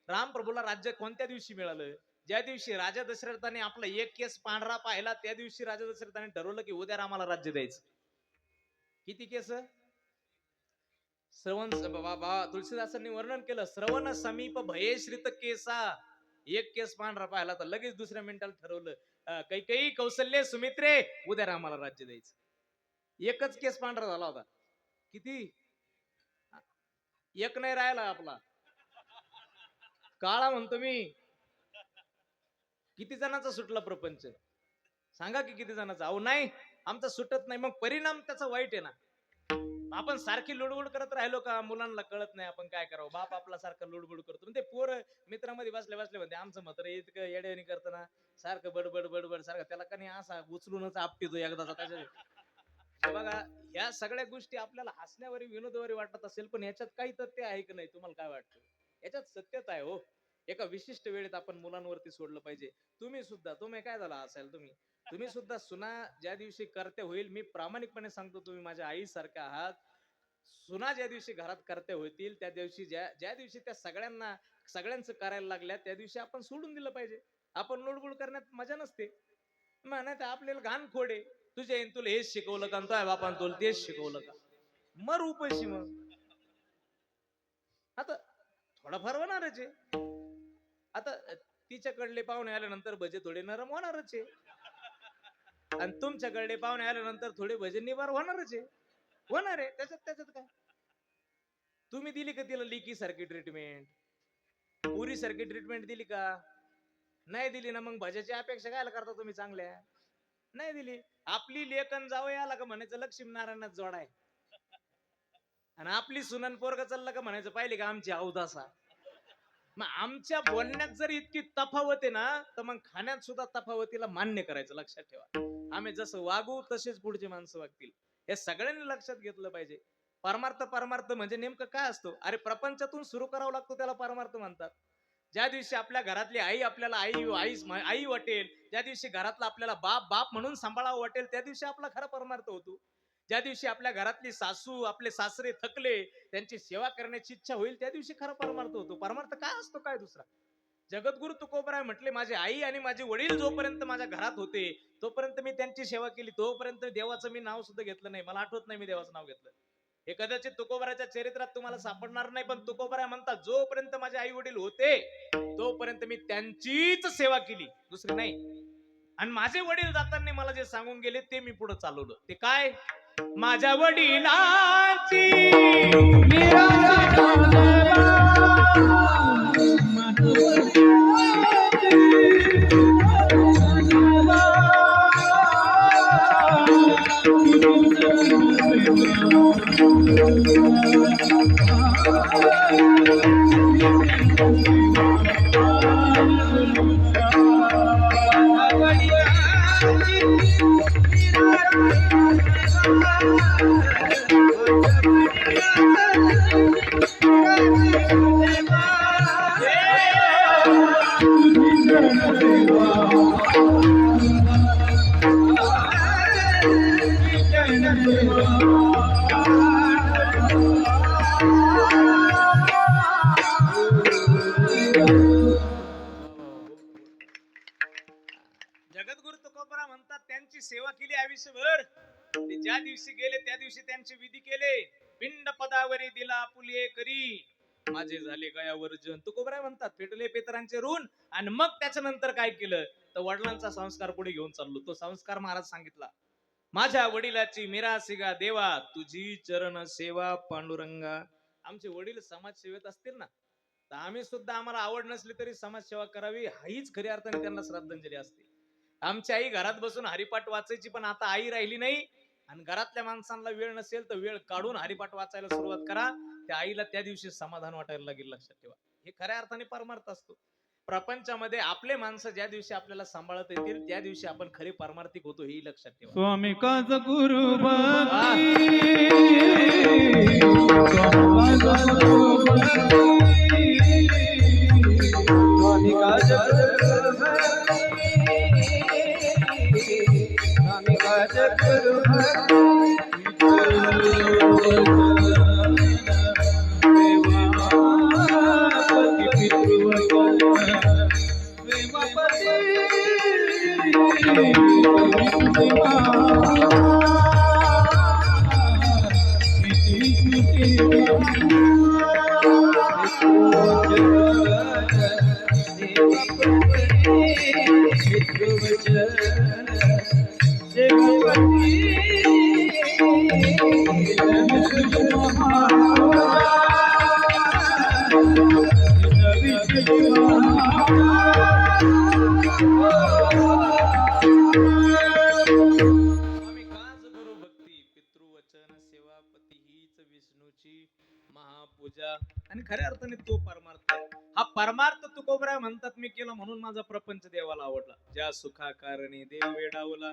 रामप्रभूला राज्य कोणत्या दिवशी मिळालं? ज्या दिवशी राजा दशरथाने आपला एक केस पांढरा पाहिला, त्या दिवशी राजा दशरथाने ठरवलं की उद्या रामाला राज्य द्यायचं. किती केस? श्रवण तुलसीदासांनी वर्णन केलं, श्रवण समीप भये श्रित केसा. एक केस पांढरा पाहिला तर लगेच दुसऱ्या मिनिटाला ठरवलं, कैकेयी कौशल्य सुमित्रे, उद्या रामाला राज्य द्यायचं. एकच केस पांढरा झाला होता. किती? एक नाही राहिला आपला. काळा म्हणतो मी. किती जणांचा सुटला प्रपंच? सांगा की किती जणांचा? अहो नाही, आमचा सुटत नाही. मग परिणाम त्याचा वाईट आहे ना. आपण सारखी लुडबुड करत राहिलो का, मुलांना कळत नाही आपण काय करावं. बाप आपला सारखं लुडबुड करतो, ते पोर मित्रामध्ये बसले म्हणते आमचं म्हातारं इतकं येड्यावानी करतं ना, सारखं बडबड सारखं. त्याला कधी असा उचलूनच आपटितो एकदाचा त्याच्या. बघा, ह्या सगळ्या गोष्टी आपल्याला हसण्यावरी, विनोदावरी वाटत असेल, पण याच्यात काही तथ्य आहे की नाही? तुम्हाला काय वाटतं? याच्यात सत्यता आहे हो. एका विशिष्ट वेळेत आपण मुलांवरती सोडलं पाहिजे. तुम्ही काय झाला असाल, तुम्ही सुद्धा सुना ज्या दिवशी कर्त्या होईल, मी प्रामाणिकपणे सांगतो, तुम्ही माझ्या आई सारख्या आहात. सुना ज्या दिवशी घरात कर्त्या होतील, त्या दिवशी ज्या दिवशी त्या सगळ्यांचं करायला लागल्या, त्या दिवशी आपण सोडून दिलं पाहिजे. आपण लोडबुड करण्यात मजा नसते. नाही तर आपल्याला घाण खोडे, तुझ्या तुला हेच शिकवलं का, तुझ्या बापान तुला तेच शिकवलं का, मर उपाशी. मग आता थोडाफार होणारच आहे. आता तिच्याकडले पाहुणे आल्यानंतर भजे थोडे नरम होणारच आहे, आणि तुमच्याकडे पाहुणे आल्यानंतर थोडे भजे निवार होणारच आहे. होणार आहे, त्याच्यात काय. तुम्ही दिली का तिला लिकी सारखी ट्रीटमेंट, पुरी सारखी ट्रीटमेंट दिली का? नाही दिली ना, मग भज्याची अपेक्षा काय करता तुम्ही चांगल्या? नाही दिली. आपली लेखन जावं आला का म्हणायचं लक्ष्मी नारायणात जोडाय, आणि आपली सुनन पोरग चाललं का म्हणायचं पाहिले का आमची अवदासा. मग आमच्या बोलण्यात जर इतकी तफावत आहे ना, तर मग खाण्यात सुद्धा तफावतीला मान्य करायचं. लक्षात ठेवा, आम्ही जसं वागू तसेच पुढची माणसं वागतील, हे सगळ्यांनी लक्षात घेतलं पाहिजे. परमार्थ परमार्थ म्हणजे नेमकं काय असतो? अरे प्रपंचातून सुरू करावं लागतो, त्याला परमार्थ म्हणतात. ज्या दिवशी आपल्या घरातली आई आपल्याला आई वाटेल, ज्या दिवशी घरातला आपल्याला बाप बाप म्हणून सांभाळावं वाटेल, त्या दिवशी आपला खरा परमार्थ होतो. ज्या दिवशी आपल्या घरातली सासू आपले सासरे थकले, त्यांची सेवा करण्याची इच्छा होईल, त्या दिवशी खरा परमार्थ होतो. परमार्थ काय असतो काय दुसरा? जगद्गुरु तुकोबराय म्हटले, माझे आई आणि माझे वडील जोपर्यंत माझ्या घरात होते तोपर्यंत मी त्यांची सेवा केली, तोपर्यंत देवाचं मी नाव सुद्धा घेतलं नाही. मला आठवत नाही मी देवाचं नाव घेतलं. हे कदाचित तुकोबराच्या चरित्रात तुम्हाला सापडणार नाही, पण तुकोबराय म्हणतात, जोपर्यंत माझे आई वडील होते तोपर्यंत मी त्यांचीच सेवा केली, दुसरी नाही. आणि माझे वडील जाताना मला जे सांगून गेले ते मी पुढे चालवलं. ते काय? माझ्या वडिलांची जगद्गुरु तुकोबरा म्हणतात, त्यांची सेवा केली आयुष्यभर. ते ज्या दिवशी गेले त्या दिवशी त्यांचे विधी केले. पिंड पदावरी दिला पुलिये करी, माझे झाले गयावर्जन. तुकोबराय म्हणतात, पेटले पितरांचे ऋण. आणि मग त्याच्यानंतर काय केलं तर वडिलांचा संस्कार पुढे घेऊन चाललो. तो संस्कार महाराज सांगितला, माझ्या वडिलाची मिरासिगा देवा, तुझी चरण सेवा पांडुरंगा. आमचे वडील समाजसेवेत असतील ना, तर आम्ही सुद्धा, आम्हाला आवड नसली तरी समाजसेवा करावी, हीच खरी अर्थाने त्यांना श्रद्धांजली असते. आमची आई घरात बसून हरिपाठ वाचायची, पण आता आई राहिली नाही. आणि घरातल्या माणसांना वेळ नसेल तर वेळ काढून हरिपाठ वाचायला सुरुवात करा. त्या आईला त्या दिवशी समाधान वाटायला लागेल. लक्षात ठेवा, हे खऱ्या अर्थाने परमार्थ असतो. प्रपंचामध्ये आपले माणसं ज्या दिवशी आपल्याला सांभाळत येतील त्या दिवशी आपण खरे परमार्थिक होतो, हे लक्षात ठेवा. स्वामी काज गुरु महापूजा. आणि खऱ्या अर्थाने तो परमार्थ आहे. हा परमार्थ तुकोबराय म्हणतात, मी केला म्हणून माझा प्रपंच देवाला आवडला. ज्या सुखा कारणी देव वेडावला,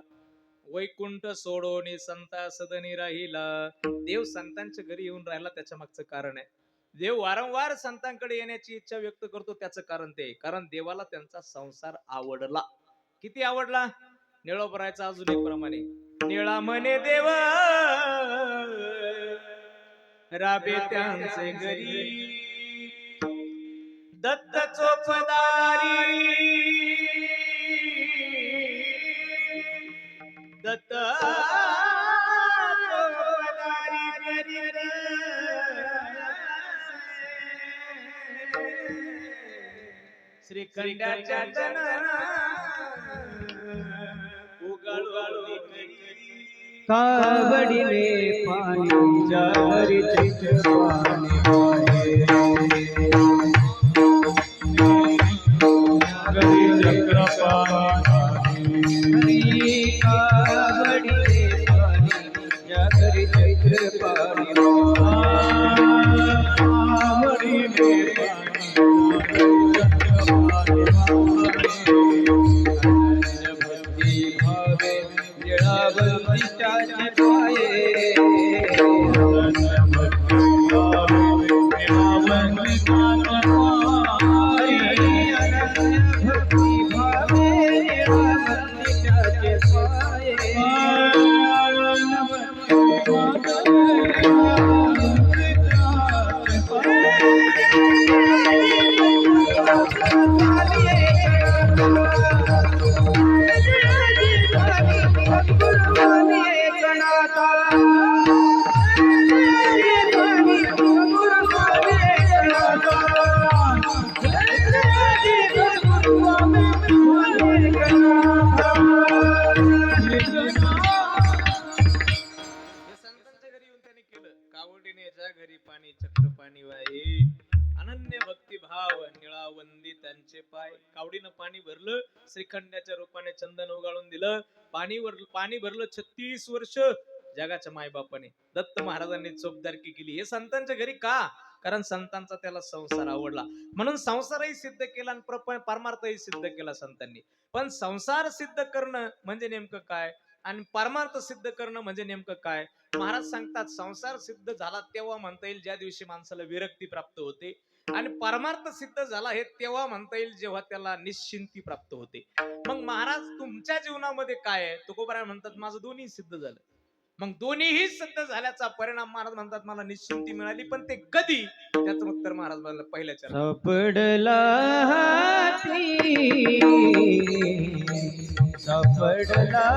वैकुंठ सोडोनी संता सदनी राहिला. देव संतांच्या घरी येऊन राहिला, त्याच्या मागचं कारण आहे. देव वारंवार संतांकडे येण्याची इच्छा व्यक्त करतो, त्याचं कारण ते, कारण देवाला त्यांचा संसार आवडला. किती आवडला? निळोबरायचा अजून एक प्रमाणे, निळा म्हणे देव राबे त्यांचे घरी, दत्त चोपदारी दत्त चोपदारी करी श्रीखंडाच्या जनना उगाळू कावडीने पाणी जारी चित्रपाणी गरी चक्रपाणी कावडी रे पाणी ज्या घरी चैत्र पाणी कावडी रे भक्ती भावे निळावंतीच्याचे पाये भक्ती भावे निळावंतीच्याचे हे संतांच्या घरी येऊन त्यांनी केलं. कावडीने ज्या घरी पाणी चक्र पाणी वाहे अनन्य भक्ती भाव निळावंदी त्यांचे पाय. कावडीनं पाणी भरलं, श्रीखंडाच्या रूपाने चंदन उगाळून दिलं. पाणी भरलं 36 वर्ष जगाच्या मायबापाने. दत्त महाराजांनी चोपदारकी केली. हे संतांच्या घरी का? कारण संतांचा त्याला संसार आवडला, म्हणून संसारही सिद्ध केला आणि परमार्थही सिद्ध केला संतांनी. पण संसार सिद्ध करणं म्हणजे नेमकं काय आणि परमार्थ सिद्ध करणं म्हणजे नेमकं काय? महाराज सांगतात, संसार सिद्ध झाला तेव्हा म्हणता येईल ज्या दिवशी माणसाला विरक्ती प्राप्त होते, आणि परमार्थ सिद्ध झाला हे तेव्हा म्हणता येईल जेव्हा त्याला निश्चिंती प्राप्त होते. मग महाराज तुमच्या जीवनामध्ये काय आहे? तुकोबाराय म्हणतात माझं दोन्ही सिद्ध झालं. मग दोन्हीही सिद्ध झाल्याचा परिणाम महाराज म्हणतात मला निश्चिंती मिळाली. पण ते कधी? त्याचं उत्तर महाराज म्हणलं पहिल्या चरणात. सापडला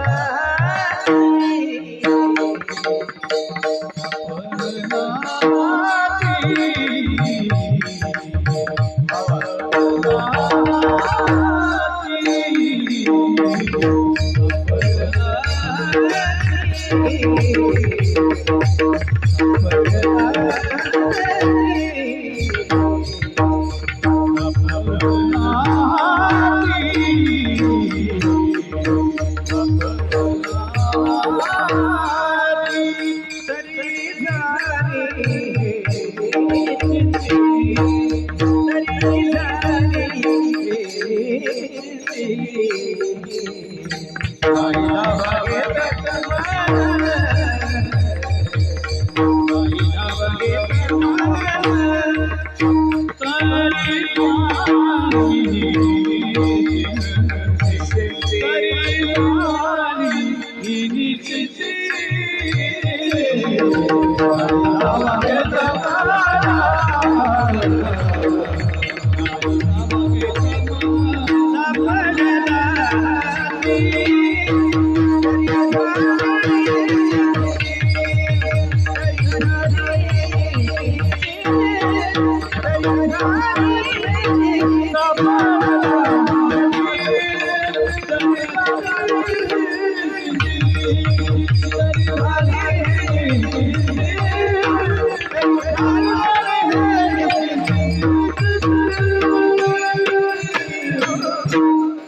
हाती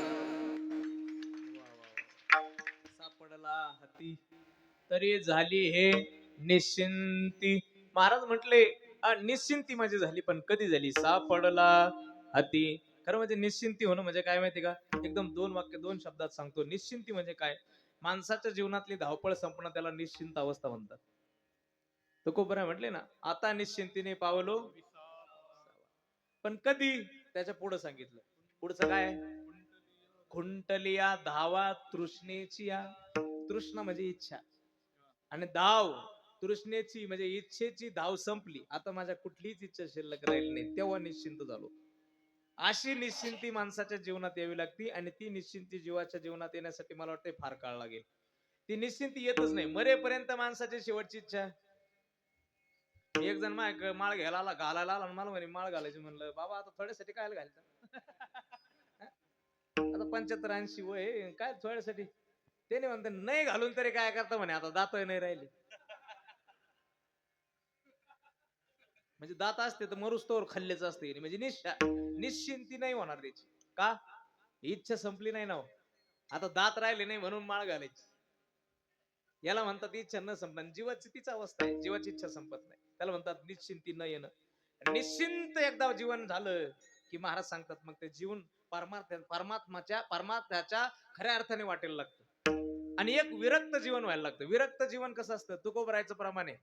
सापडला हाती तरी झाली हे निश्चिंती. महाराज म्हटले निश्चिंती माझी झाली, पण कधी झाली? सापडला हाती. खरं म्हणजे निश्चिंती होणं म्हणजे काय माहिती का? एकदम दोन वाक्य दोन शब्दात सांगतो. निश्चिंती म्हणजे काय? माणसाच्या जीवनातली धावपळ संपणं त्याला निश्चिंत अवस्था म्हणतात. तुकोबराय म्हटले ना, आता निश्चिंतीने पावलो. पण कधी? त्याच्या पुढे सांगितलं. पुढचं काय? खुंटलिया धावा तृष्णेची या. तृष्णा म्हणजे इच्छा, आणि धाव तृष्णेची म्हणजे इच्छेची धाव संपली. आता माझ्या कुठलीच इच्छा शिल्लक राहिली नाही, तेव्हा निश्चिंत झालो. अशी निश्चिंती माणसाच्या जीवनात यावी लागती, आणि ती निश्चिंती जीवाच्या जीवनात येण्यासाठी मला वाटतं फार काळ लागेल. ती निश्चिंती येतच नाही. मरेपर्यंत माणसाची शेवटची इच्छा. एक जण माळ घालायला आला आणि मला म्हणे माळ घालायची. म्हणलं बाबा आता थोड्यासाठी काय घालायचं? आता 75-80 वय, काय थोड्यासाठी? त्याने म्हणते नाही घालून तरी काय करता म्हणे, आता दात नाही राहिले. म्हणजे दात असते तर मरुस्तोवर खाल्लेच असते. म्हणजे निश्चिंती नाही होणार त्याची. का? इच्छा संपली नाही ना. आता दात राहिले नाही म्हणून माळ घालायची. याला म्हणतात इच्छा न संपणं. जीवाची तीच अवस्था आहे, जीवाची इच्छा संपत नाही. त्याला म्हणतात निश्चिंती न येणं. निश्चिंत एकदा जीवन झालं की महाराज सांगतात मग ते जीवन परमात्म्याच्या खऱ्या अर्थाने वाटेल लागतं. आणि एक विरक्त जीवन व्हायला लागतं. विरक्त जीवन कसं असतं? तुकोबरायचं प्रमाणे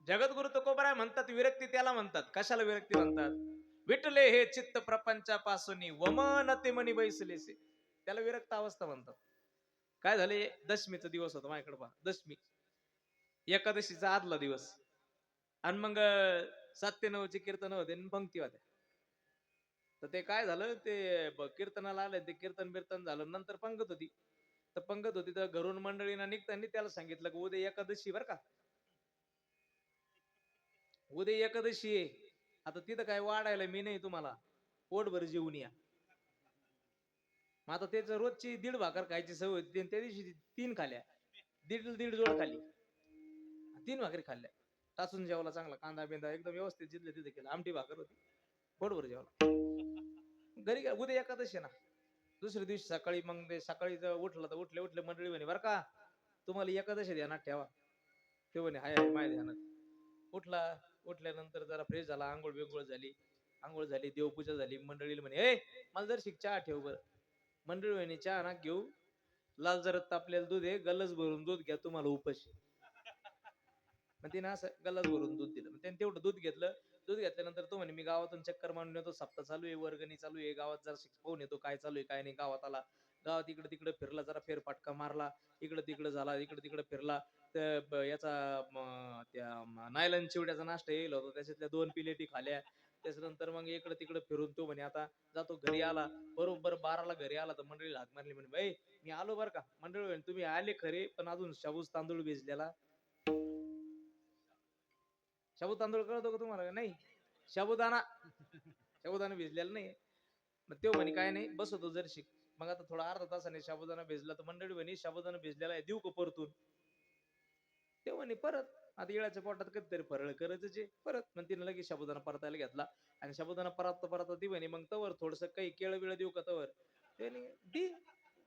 जगद्गुरु तुकोबराय म्हणतात विरक्ती त्याला म्हणतात. कशाला विरक्ती म्हणतात? विटले हे चित्त प्रपंचापासून वमनते मनी बैसलेसे, त्याला विरक्त अवस्था म्हणतात. काय झाले? दशमीचा दिवस होता माझ्याकडे पहा. दशमी एकादशीचा आदला दिवस. आणि मग 7 ते 9 चे कीर्तन होते आणि पंक्ती होत्या. तर ते काय झालं, ते कीर्तनाला आले, ते कीर्तन बिर्तन झालं, नंतर पंगत होती. तर पंगत होती तर घरून मंडळींना निघताना त्याला सांगितलं की उद्या एकादशी बरं का, उद्या एकादशी आहे. आता तिथं काय वाढायला मी नाही, तुम्हाला पोटभर जेवून या. मग आता त्याच रोजची 1.5 भाकर खायची सवय होती, त्या दिवशी 3 खाल्या, दीड जोड खाली, 3 भाकरी खाल्ल्या. टाचून जेवला चांगला, कांदा बिंदा एकदम व्यवस्थित जिथले तिथे केलं. आमटी भाकर होती, पोटभर जेवला. घरी उद्या एकादशी आहे ना. दुसऱ्या दिवशी सकाळी मग ते सकाळी जर उठलं तर उठले मंडळी म्हणे बरं का, तुम्हाला एकादशी ध्यानात ठेवा. ते म्हणे हाय हाय माझ्या ध्यानात. उठल्यानंतर जरा फ्रेश झाला, आंघोळ झाली, देवपूजा झाली. मंडळीला म्हणे ए मला जर चहा ठेव बरं. मंडळी म्हणे चहा ना घेऊ, लाल जरद तापलेलं दूध आहे, गल्लस भरून दूध घ्या, तुम्हाला उपाशी. मग तिने असं गल्लास भरून दूध दिलं. त्याने तेवढं दूध घेतलं. दूध घेतल्यानंतर तो म्हणे मी गावातून चक्कर मारून येतो, सप्ताह चालू आहे, वर्गणी चालू आहे, गावात जरा पाहून येतो काय चालू आहे काय नाही. गावात आला, गावात इकडे तिकडे फिरला, जरा फेरफटका मारला, इकडे तिकडे झाला, इकडे तिकडे फिरला. तर याचा त्या नायलन चिवड्याचा नाश्ता येईल होता, त्याच्यातल्या 2 प्लेटी खाल्या. त्याच्यानंतर मग इकडे तिकडे फिरून तो म्हणे आता जातो. घरी आला, बरोबर 12ला घरी आला तर मंडळी हाक मारली, म्हणे बाई मी आलो बरं का. मंडळी म्हणे तुम्ही आले खरे, पण अजून शाबूज तांदूळ भिजलेला. शाबू तांदूळ कळतो का तुम्हाला? नाही, शाबुदाना भिजलेला नाही. मग तो म्हणे काय नाही, बसवतो जर शिक. मग आता थोडा अर्धा तासाने शाबुदाना भिजला तर मंडळी म्हणे शाबुदाना भिजलेला आहे, देऊ का परतून? ते म्हणे परत. आता येळाच्या पोटात कधीतरी फरळ करायचं जे परत. मग तिने लगेच शाबुदाना परतायला घेतला. आणि शाबुदाना परत ती म्हणे मग तवर थोडस काही केळं बिळं देऊ का तवर? त्याने दी.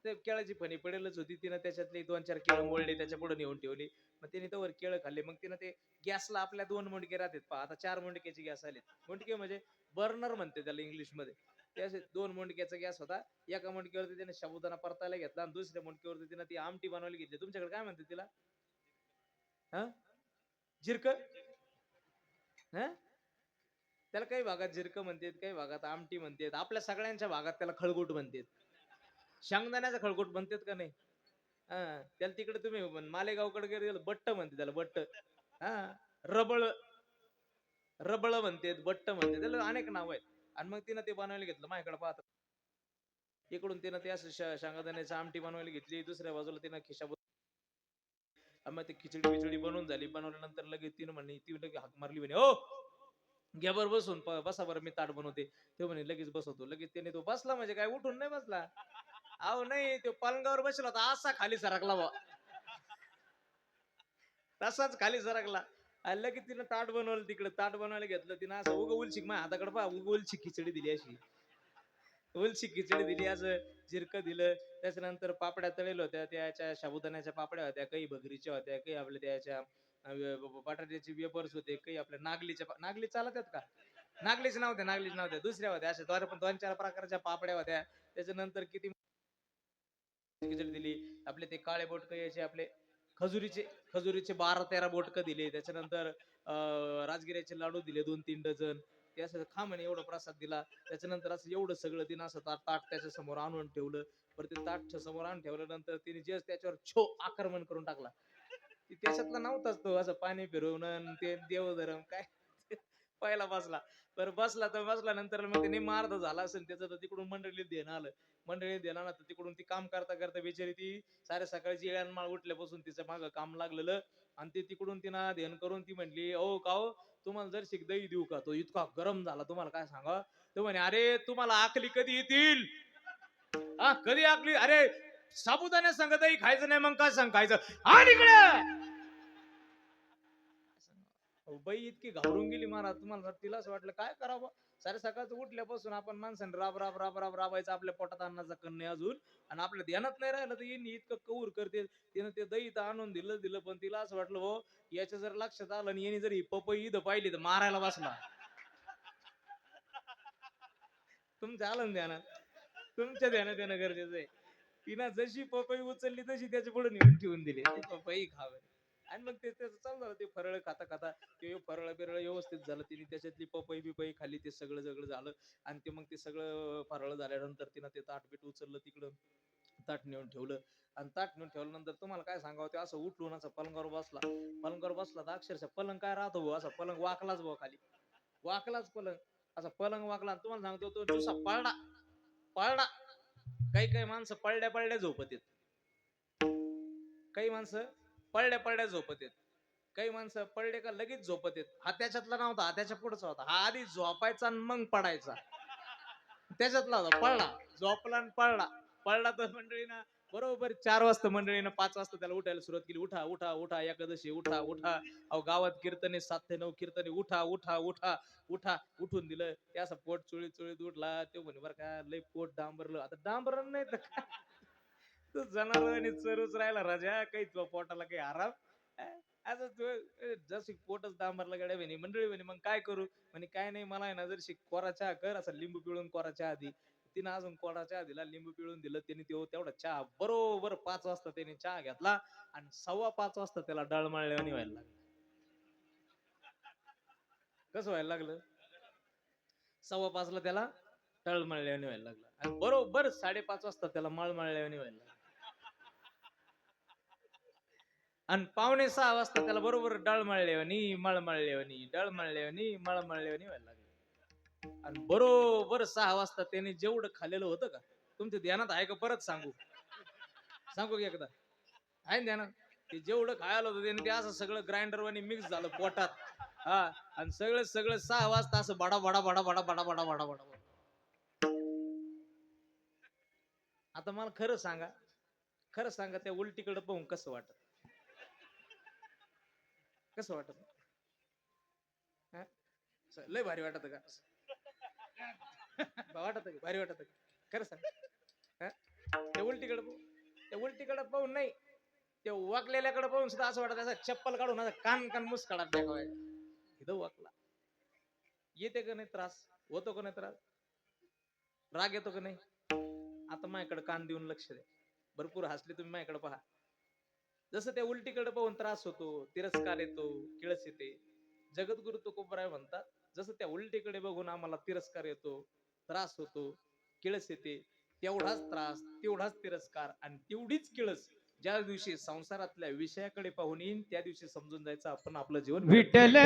ते केळाची फणी पडेलच होती, तिनं त्याच्यातली 2-4 केळं मोडले, त्याच्या पुढे नेऊन ठेवली. मग तिने तवर केळं खाल्ले. मग तिनं ते गॅसला आपल्या 2 मुंडके राहतात पहा, आता 4 मुंडक्याचे गॅस आले. मुंडके म्हणजे बर्नर म्हणते त्याला इंग्लिश मध्ये. ते असे 2 मुंडक्याचा गॅस होता. एका मुंडक्यावरती त्याने शाबुदाना परतायला घेतला आणि दुसऱ्या मुंडक्यावरती तिने ती आमटी बनवायला घेतली. तुमच्याकडे काय म्हणते तिला? हा, जिरक. हा, त्याला काही भागात जिरक म्हणतात, काही भागात आमटी म्हणतात. आपल्या सगळ्यांच्या भागात त्याला खळगुट म्हणतात. शेंगदाण्याचा खळगुट म्हणतात का नाही? हा, त्याला तिकडे तुम्ही मालेगावकडे गेले बट्ट म्हणते त्याला, बट्ट. हा, रबळ रबळ म्हणतात, बट्ट म्हणते, त्याला अनेक नाव आहेत. आणि मग तिनं ते बनवायला घेतलं. माझ्याकडे पाहत इकडून तिनं ते असं शेंगदाण्याची आमटी बनवायला घेतली, दुसऱ्या बाजूला तिनं खिशाबू. मग ते खिचडी बिचडी बनवून झाली. बनवल्यानंतर लगेच तिनं म्हणे, ती लगेच हाक मारली, म्हणे ओ घ्या बरं बसून, बसा बरं मी ताट बनवते. ते म्हणे लगेच बसवतो. लगेच त्याने तो बसला, म्हणजे काय उठून नाही बसला. अहो नाही, तो पलंगावर बसला होता, असा खाली सरकला बा, तसाच खाली सरकला. आणि लगेच तिनं ताट बनवलं. तिकडे ताट बनवायला घेतलं तिनं, असं उग उलशिक माझ्या हाताकडे पहा, उग उलशिक खिचडी दिली, अशी उलशिक खिचडी दिली, असं जिरकं दिलं. त्याच्यानंतर पापड्या तळेल होत्या, त्याच्या साबुदाण्याच्या पापड्या होत्या, काही भगरीच्या होत्या, काही आपल्या त्याच्या बटाट्याचे वेपर्स होते, काही आपल्या नागली चालत आहेत का? नागलीच नव्हत्या, दुसऱ्या होत्या. अशा 2-4 प्रकारच्या पापड्या होत्या. त्याच्यानंतर किती खिचडी दिली. आपले ते काळे बोटक याचे, आपले खजुरीचे 12-13 बोटक दिले. त्याच्यानंतर राजगिऱ्याचे लाडू दिले 2-3 डझन. ते असं खा म्हणे, एवढा प्रसाद दिला. त्याच्यानंतर असं एवढं सगळं तिनं असं ताट त्याच्या समोर आणून ठेवलं. परत ते ताट समोर आणून ठेवल्यानंतर तिने जे त्याच्यावर आक्रमण करून टाकला. त्याच्यातला नव्हताच तो, असं पाणी फिरवणं ते देवधर्म काय. पहिला बसला. बरं बसला नंतर मग ते मार्द झाला असेल त्याचं, तर तिकडून मंडळीत देणं आलं. तर तिकडून ती काम करता करता बिचारी ती साऱ्या सकाळची येळमाळ उठल्यापासून तिचं मागं काम लागलेलं. आणि ते तिकडून तिनं ध्यान करून ती म्हणली ओ का हो, तुम्हाला जर शिक दही देऊ का? तो इतका गरम झाला, तुम्हाला काय सांगा. तो म्हणे अरे तुम्हाला आकली कधी येतील? हा, कधी आकली? अरे साबुदाण्या संग दही खायचं नाही, मग काय सांग खायचं? आणि इकडे बाई इतकी घाबरून गेली महाराज. तुम्हाला तिला असं वाटलं काय करावं, सारे सकाळचं उठल्यापासून आपण माणसाने राब राब राब राब राबायचं आपल्या पोटात अन्नाचा कण नाही अजून आणि आपल्या ध्यानात नाही राहिलं तर येईन इतकं कौर करते तिनं ते दही तर आणून दिलं पण तिला असं वाटलं हो याच्या जर लक्षात आलं आणि यांनी जर ही पपई इथं पाहिली तर मारायला बसला. तुमचं आलं ना ध्यानात, तुमच्या ध्यानात येणं गरजेचं आहे. तिनं जशी पपई उचलली तशी त्याच्या पुढे नेऊन ठेवून दिली ती पपई खावे आणि मग ते त्याचं चालू झालं ते फरळ खाता खाता ते फरळ बिरळ व्यवस्थित झालं तिने त्याच्यातली पपई बिपई खाली ते सगळं सगळं झालं आणि ते मग ते सगळं फरळ झाल्यानंतर तिनं ते ताट बीट उचललं तिकडं ताट नेऊन ठेवलं आणि ताट नेऊन ठेवल्यानंतर तुम्हाला काय सांगावं ते असं उठलून असं पलंगावर बसला तर अक्षरशः पलंग काय राहतो भाऊ असा पलंग वाकलाच भाऊ खाली वाकलाच पलंग असा पलंग वाकला आणि तुम्हाला सांगतो तो नुसा पळला पळला. काही माणसं पळल्या झोपत येत काही माणसं पळल्या झोपत येत काही माणसं पडले का लगेच झोपत येत हा त्याच्यातला नव्हता हा त्याच्या पुढचा होता हा आधी झोपायचा आणि मग पडायचा त्याच्यातला होता पळला झोपला आणि पळला तर मंडळीनं बरोबर 4 वाजता मंडळीनं 5 वाजता त्याला उठायला सुरुवात केली उठा उठा उठा एकादशी उठा उठा अहो गावात कीर्तने 7 ते 9 कीर्तने उठा उठा उठा उठा उठून दिलं ते असं पोट चुळीत उठला ते म्हणे बरं का लय पोट डांबरलं आता डांबरण नाही तर तू जनावर चरूच राहिला राजा काही तुझ्या पोटाला काही आराम असं तू जशी पोटच डांबरला गड्या म्हणे मंडळी म्हणे मग काय करू म्हणे काय नाही मला आहे ना जर कोरा चहा कर असं लिंबू पिळून कोरा चहा आधी तिनं अजून कोरा चहा दिला लिंबू पिळून दिलं त्यांनी तेवढा चहा बरोबर 5 वाजता त्याने चहा घेतला आणि 5:15 वाजता त्याला डळमळल्यावानी व्हायला लागलं. कसं व्हायला लागलं 5:15 ला त्याला टळमळल्यावानी व्हायला लागलं आणि बरोबर 5:30 वाजता त्याला मळमळल्यावानी व्हायला लागलं आणि 5:45 वाजता त्याला बरोबर डळमळल्यावानी मळमळल्यावानी व्हायला लागलं आणि बरोबर 6 वाजता त्याने जेवढं खाल्लेलं होतं का तुमच्या ध्यानात आहे का परत सांगू की एकदा आहे ना ध्यानात ते जेवढं खायला होतं त्याने ते असं सगळं ग्राइंडर वाणी मिक्स झालं पोटात हा आणि सगळं 6 वाजता असं बडा बडा बडा बडा बडा बडा बडा बडा. आता मला खरं सांगा त्या उलटीकडे पाहून कसं वाटत लय भारी वाटत का भारी वाटत खरं सांग त्या उलटीकडे पाहून नाही त्या वाकलेल्याकडे पाहून सुद्धा असं वाटत असं चप्पल काढून असं कान मुसकाडा टाकावायचा इथं वाकला येते का नाही त्रास होतो का नाही त्रास राग येतो का नाही आता माझ्याकडे कान देऊन लक्ष द्या भरपूर हसले तुम्ही माझ्याकडे पहा जसं त्या उलटीकडे पाहून त्रास होतो तिरस्कार येतो किळस येते जगद्गुरु तुकोबराय म्हणतात जसं त्या उलटीकडे बघून आम्हाला तिरस्कार येतो त्रास होतो किळस येते तेवढाच त्रास तेवढाच तिरस्कार आणि तेवढीच किळस ज्या दिवशी संसारातल्या विषयाकडे पाहून येईन त्या दिवशी समजून जायचं आपण आपलं जीवन विठ्ठल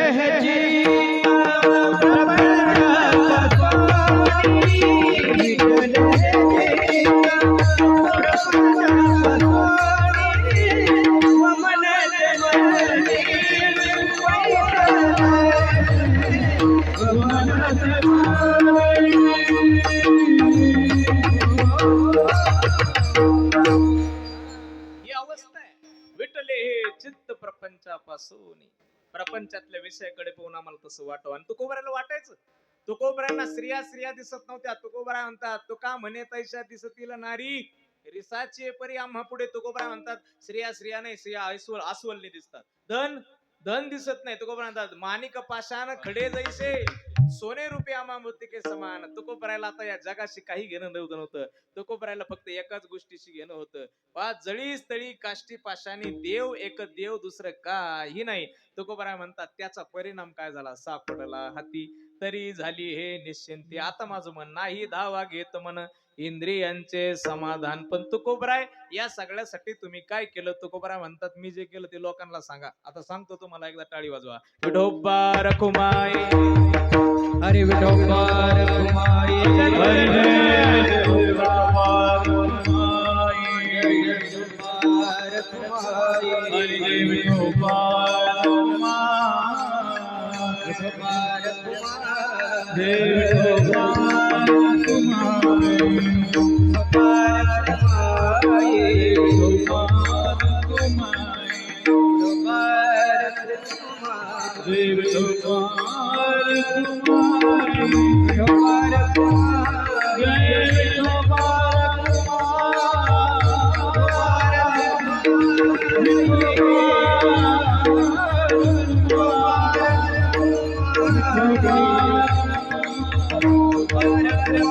प्रपंचातल्या विषयाकडे पाहून आम्हाला तसं वाटव आणि तुकोबरायला वाटायचं तुकोबरायांना स्त्रिया दिसत नव्हत्या तुकोबराय म्हणतात तुका म्हणे तैशा दिसतील नारी रिसाची परी आम्हा पुढे तुकोबराय म्हणतात स्त्रिया नाही स्त्रिया अस्वलने दिसतात धन दिसत नाही तुकोबराय म्हणतात माणिक पाषाण खडे जैसे सोने रुपये आम्हा मृतिके समान तुकोबरायला आता या जगाशी काही घेणं नव्हतं तुकोबरायला फक्त एकाच गोष्टीशी घेणं होतं जळी स्थळी काष्टी पाशानी देव एक देव दुसरं काही नाही तुकोबराय म्हणतात त्याचा परिणाम काय झाला सापडला हाती तरी झाली हे निश्चिंती आता माझं मन नाही धावा घेत मन इंद्रियांचे समाधान पण तुकोबराय या सगळ्यासाठी तुम्ही काय केलं तुकोबराय म्हणतात मी जे केलं ते लोकांना सांगा आता सांगतो तुम्हाला एकदा टाळी वाजवा विठोबा रखुमाई हरे विठोबा रखुमाई Dev नाही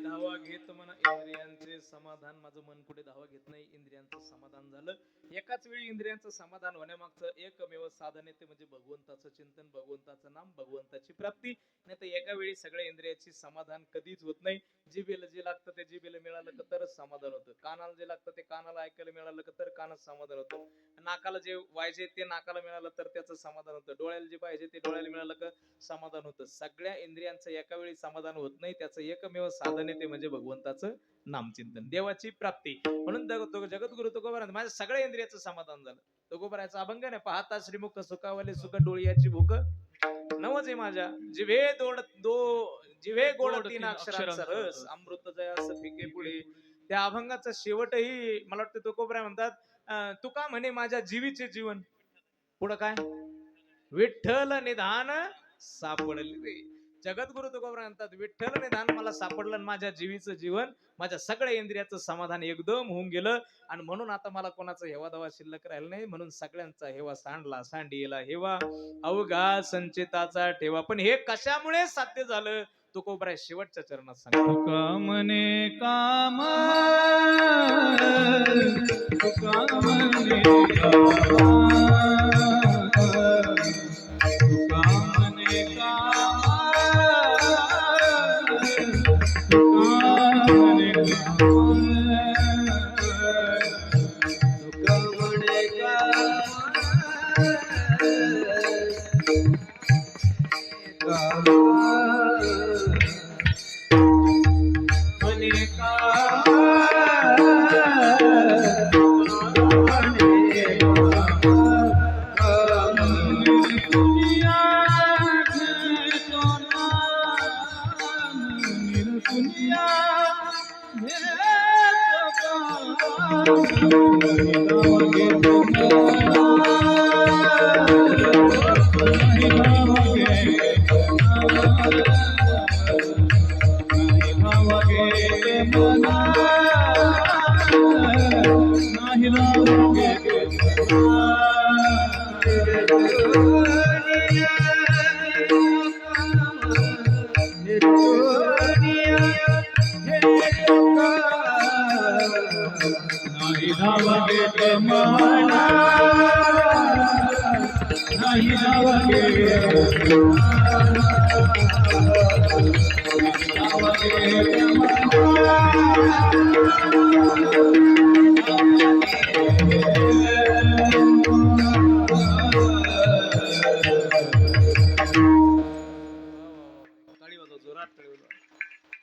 धावा घेत म्हणा इंद्रियांचे समाधान, माझं मन कुठे धावा घेत नाही, इंद्रियांचं समाधान झालं. एकाच वेळी इंद्रियांचं समाधान होण्यामागचं एकमेव साधन आहे ते म्हणजे भगवंताचं चिंतन, भगवंताचं नाम, भगवंताची प्राप्ती. नाही तर एका वेळी सगळ्या इंद्रियाची समाधान कधीच होत नाही. जिभेला जे लागतं ते जिभेला मिळालं का तरच समाधान होतं, कानाला जे लागतं ते कानाला ऐकायला मिळालं का तर कानात समाधान होतं, नाकाला जे पाहिजे ते नाकाला मिळालं तर त्याचं समाधान होतं, डोळ्याला जे पाहिजे ते डोळ्याला मिळालं का समाधान होतं. सगळ्या इंद्रियांचं एका वेळी समाधान होत नाही, त्याचं एकमेव साधन आहे ते म्हणजे भगवंताचं नामचिंतन, देवाची प्राप्ती. म्हणून जगद्गुरु तुकोबा माझ्या सगळ्या इंद्रियाचं समाधान झालं. तुकोबराचा अभंग नाही, पाहता श्रीमुख सुखावले सुख डोळ्याची भूक नवजे माझ्या जिभे जिभे गोड तीन अक्षरांचा रस अमृत जयास फिके पुढे. त्या अभंगाचा शेवटही मला वाटतं तुकोबरा म्हणतात, तुका म्हणे माझ्या जीवीचे जीवन, पुढं काय, विठ्ठल निधान सापडले रे. जगद्गुरु तुकोबरा म्हणतात, विठ्ठल निधान मला सापडलं आणि माझ्या जीवीचं जीवन, माझ्या सगळ्या इंद्रियाचं समाधान एकदम होऊन गेलं. आणि म्हणून आता मला कोणाचा हेवा दवा शिल्लक राहिला नाही, म्हणून सगळ्यांचा हेवा सांडला, सांडीला हेवा अवघा संचिताचा ठेवा. पण हे कशामुळे साध्य झालं तुकोबरा शेवटच्या चरणात सांगतो. तुका म्हणे काम तुका म्हणे तुका म्हणे काम तुका म्हणे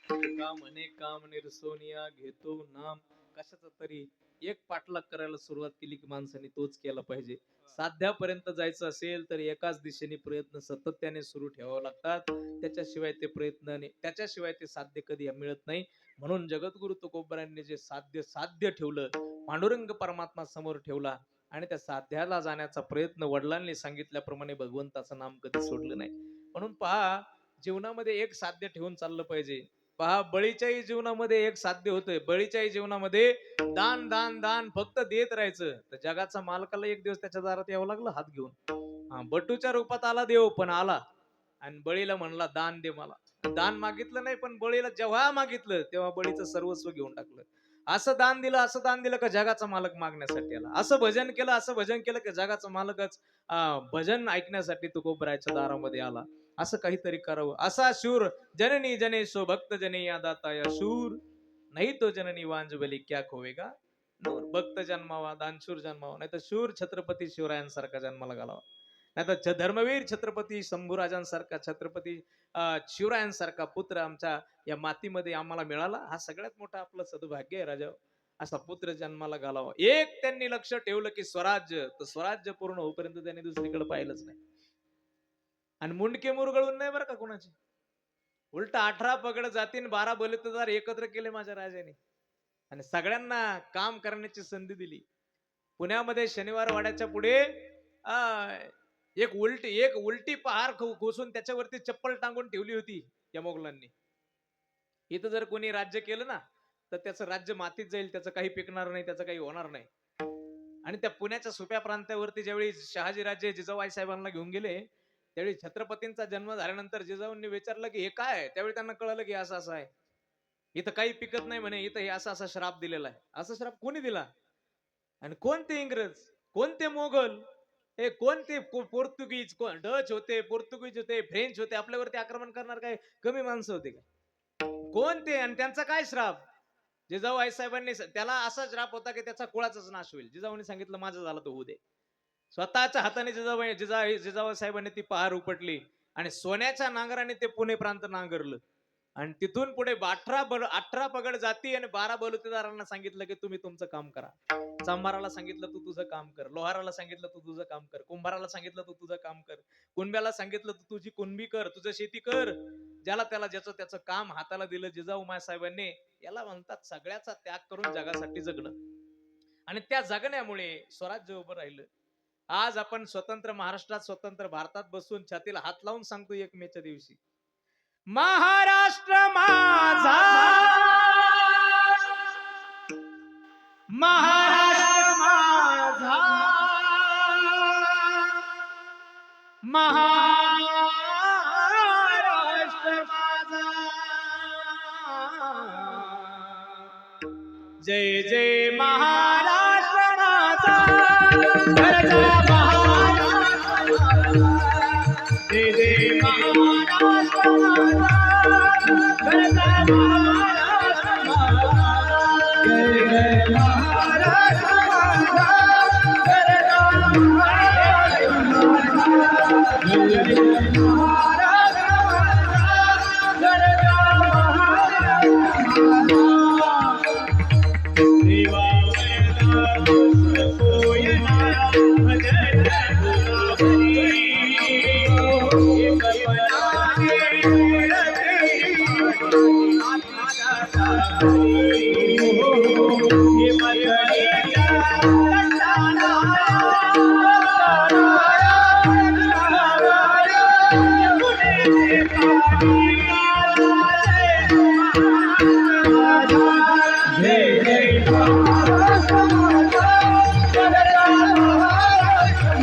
तुका म्हणे काम निर्सोनिया घेतो नाम. कशाचा तरी एक पाठलाग करायला सुरुवात केली की माणसाने तोच केला पाहिजे. साध्यापर्यंत जायचं असेल तर एकाच दिशेने प्रयत्न सातत्याने सुरू ठेवावे लागतात, त्याच्याशिवाय ते साध्य कधी मिळत नाही. म्हणून जगद्गुरु तुकोबरांनी जे साध्य ठेवलं, पांडुरंग परमात्मा समोर ठेवला आणि त्या साध्याला जाण्याचा प्रयत्न वडिलांनी सांगितल्याप्रमाणे भगवंताचं नाम कधी सोडलं नाही. म्हणून पहा, जीवनामध्ये एक साध्य ठेवून चाललं पाहिजे. पहा, बळीच्याही जीवनामध्ये एक साध्य होतंय. बळीच्याही जीवनामध्ये दान दान दान फक्त देत राहायचं. तर जगाचा मालकाला एक दिवस त्याच्या दारात यावं लागलं हात घेऊन. बटूच्या रूपात आला देव, पण आला आणि बळीला म्हणला दान दे मला. दान मागितलं नाही, पण बळीला जेव्हा मागितलं तेव्हा बळीचं सर्वस्व घेऊन टाकलं. असं दान दिलं का जगाचा मालक मागण्यासाठी आला. असं भजन केलं की जगाचा मालकच भजन ऐकण्यासाठी तुकोबराच्या दारामध्ये आला. असं काहीतरी करावं. असा शूर जननी जनेशो भक्त जने या दाताया शूर, नाही तो जननी वांजबली क्या खोवेगा नूर. भक्त जन्मावा, दानशूर जन्मावा, नाही तर शूर छत्रपती शिवरायांसारखा जन्माला घालावा, नाही तर धर्मवीर छत्रपती शंभूराजांसारखा, छत्रपती शिवरायांसारखा पुत्र आमच्या या मातीमध्ये आम्हाला मिळाला. हा सगळ्यात मोठा आपलं सद्भाग्य आहे राजा. असा पुत्र जन्माला घालावा. एक त्यांनी लक्ष ठेवलं की स्वराज्य, तर स्वराज्य पूर्ण होईपर्यंत त्यांनी दुसरीकडे पाहिलंच नाही. आणि मुंडके मुरगळून नाही बरं का कुणाची. उलट 18 पगड जातीन 12 बलुतेदार एकत्र केले माझ्या राजाने आणि सगळ्यांना काम करण्याची संधी दिली. पुण्यामध्ये शनिवार वाड्याच्या पुढे एक उलटी पहार घोसून त्याच्यावरती चप्पल टांगून ठेवली होती या मोगलांनी. इथं जर कोणी राज्य केलं ना तर त्याचं राज्य मातीत जाईल, त्याचं काही पिकणार नाही, त्याचं काही होणार नाही. आणि त्या पुण्याच्या सुप्या प्रांतावरती ज्यावेळी शहाजीराजे जिजाऊ साहेबांना घेऊन गेले त्यावेळी छत्रपतींचा जन्म झाल्यानंतर जिजाऊंनी विचारलं की हे काय आहे, त्यावेळी त्यांना कळलं की असं असं आहे, इथं काही पिकत नाही म्हणे, इथं हे असा असा श्राप दिलेला आहे. असा श्राप कोणी दिला? आणि कोणते इंग्रज, कोणते मोगल, हे कोणते पोर्तुगीज, डच होते, पोर्तुगीज होते, फ्रेंच होते, आपल्यावरती आक्रमण करणार काय कमी माणसं होते का? कोणते? आणि त्यांचा काय श्राप? जिजाऊ आईसाहेबांनी त्याला असा श्राप होता की त्याचा कुळाचाच नाश होईल. जिजाऊंनी सांगितलं माझं झालं तो होऊ दे. स्वतःच्या हाताने जिजाऊ साहेबांनी ती पहार उपटली आणि सोन्याच्या नांगराने ते पुणे प्रांत नांगरलं. आणि तिथून पुढे 18 पगड जाती आणि 12 बलुतेदारांना सांगितलं की तुम्ही तुमचं काम करा. चांभाराला सांगितलं तू तुझं काम कर, लोहाराला सांगितलं तू तुझं काम कर, कुंभाराला सांगितलं तू तुझं काम कर, कुणब्याला सांगितलं तू तुझी कुणबी कर, तुझं शेती कर. ज्याला त्याला ज्याचं त्याचं काम हाताला दिलं जिजाऊ साहेबांनी. याला म्हणतात सगळ्याचा त्याग करून जगासाठी जगणं. आणि त्या जगण्यामुळे स्वराज्य उभं राहिलं. आज आपण स्वतंत्र महाराष्ट्रात, स्वतंत्र भारतात बसून छातीला हात लावून सांगतो 1 मेच्या दिवशी, महाराष्ट्र माझा, महाराष्ट्र माझा, महाराष्ट्र माझा. जय जय महाराष्ट्र माझा, गरजा महाराष्ट्र माझा. जय जय महाराष्ट्र माझा, गरजा महाराष्ट्र माझा. जय जय महाराष्ट्र माझा, गरजा महाराष्ट्र माझा. जय जय महाराष्ट्र माझा, गरजा महाराष्ट्र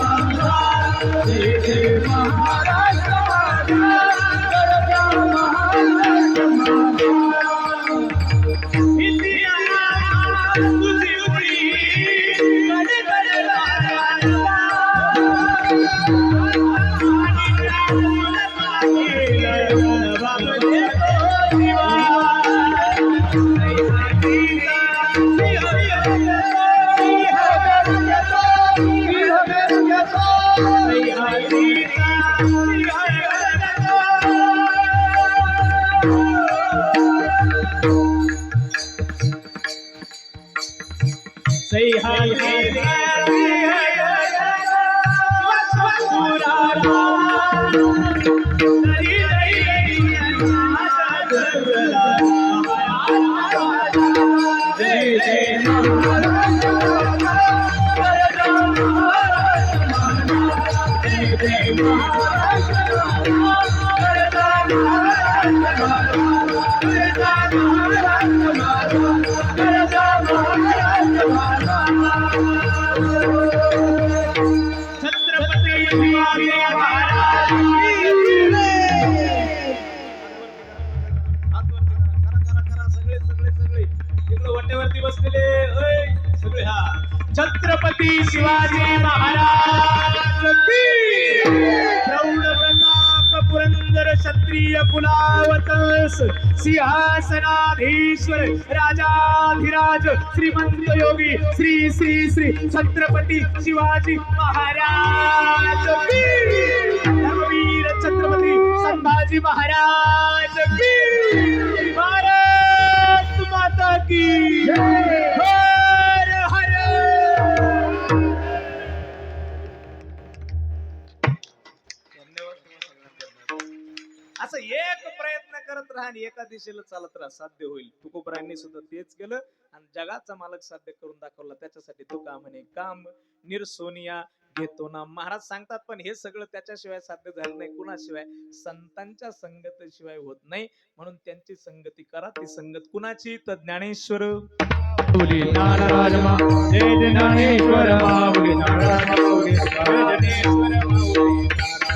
छत्रपती शिवाजी महाराज की प्रौढ प्रताप पुरंदर क्षत्रिय कुलावतंस सिंहासनाधीश्वर राजाधिराज श्रीमंत योगी श्री श्री श्री छत्रपती शिवाजी महाराज की धर्मवीर छत्रपती संभाजी महाराज की भारत माता की असं एक प्रयत्न करत राहा आणि एका दिशेला चालत राहा, साध्य होईल. तुकोबरायांनी सुद्धा तेच केलं आणि जगाचा मालक साध्य करून दाखवला. त्याच्यासाठी तुका म्हणे काम निरसोनिया घेतो ना. महाराज सांगतात पण हे सगळं त्याच्याशिवाय साध्य झालं नाही. कुणाशिवाय? संतांच्या संगतीशिवाय होत नाही. म्हणून त्यांची संगती करा. ती संगत कुणाची? तर ज्ञानेश्वर माऊली ज्ञानराज जय जय ज्ञानेश्वर माऊली ज्ञानराज माऊली जय ज्ञानेश्वर माऊली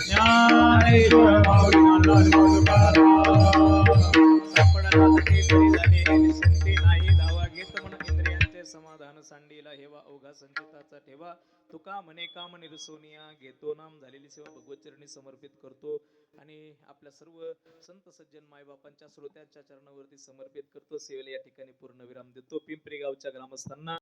ज्ञानेश्वर माऊली ज्ञानराज माऊली सापडला ते तरी झाले निश्चिंते नाही धावा घेत म्हणून इंद्रियांचे समाधान सांडीला हेवा अवघा संचिताचा ठेवा तुका म्हणे काम निरसोनिया घेतो नाम झालेली सेवा भगवतचरणी समर्पित करतो आणि आपल्या सर्व संत सज्जन मायबापांच्या श्रोत्यांच्या चरणावरती समर्पित करतो. सेवेला या ठिकाणी पूर्ण विराम देतो. पिंपरी गावच्या ग्रामस्थांना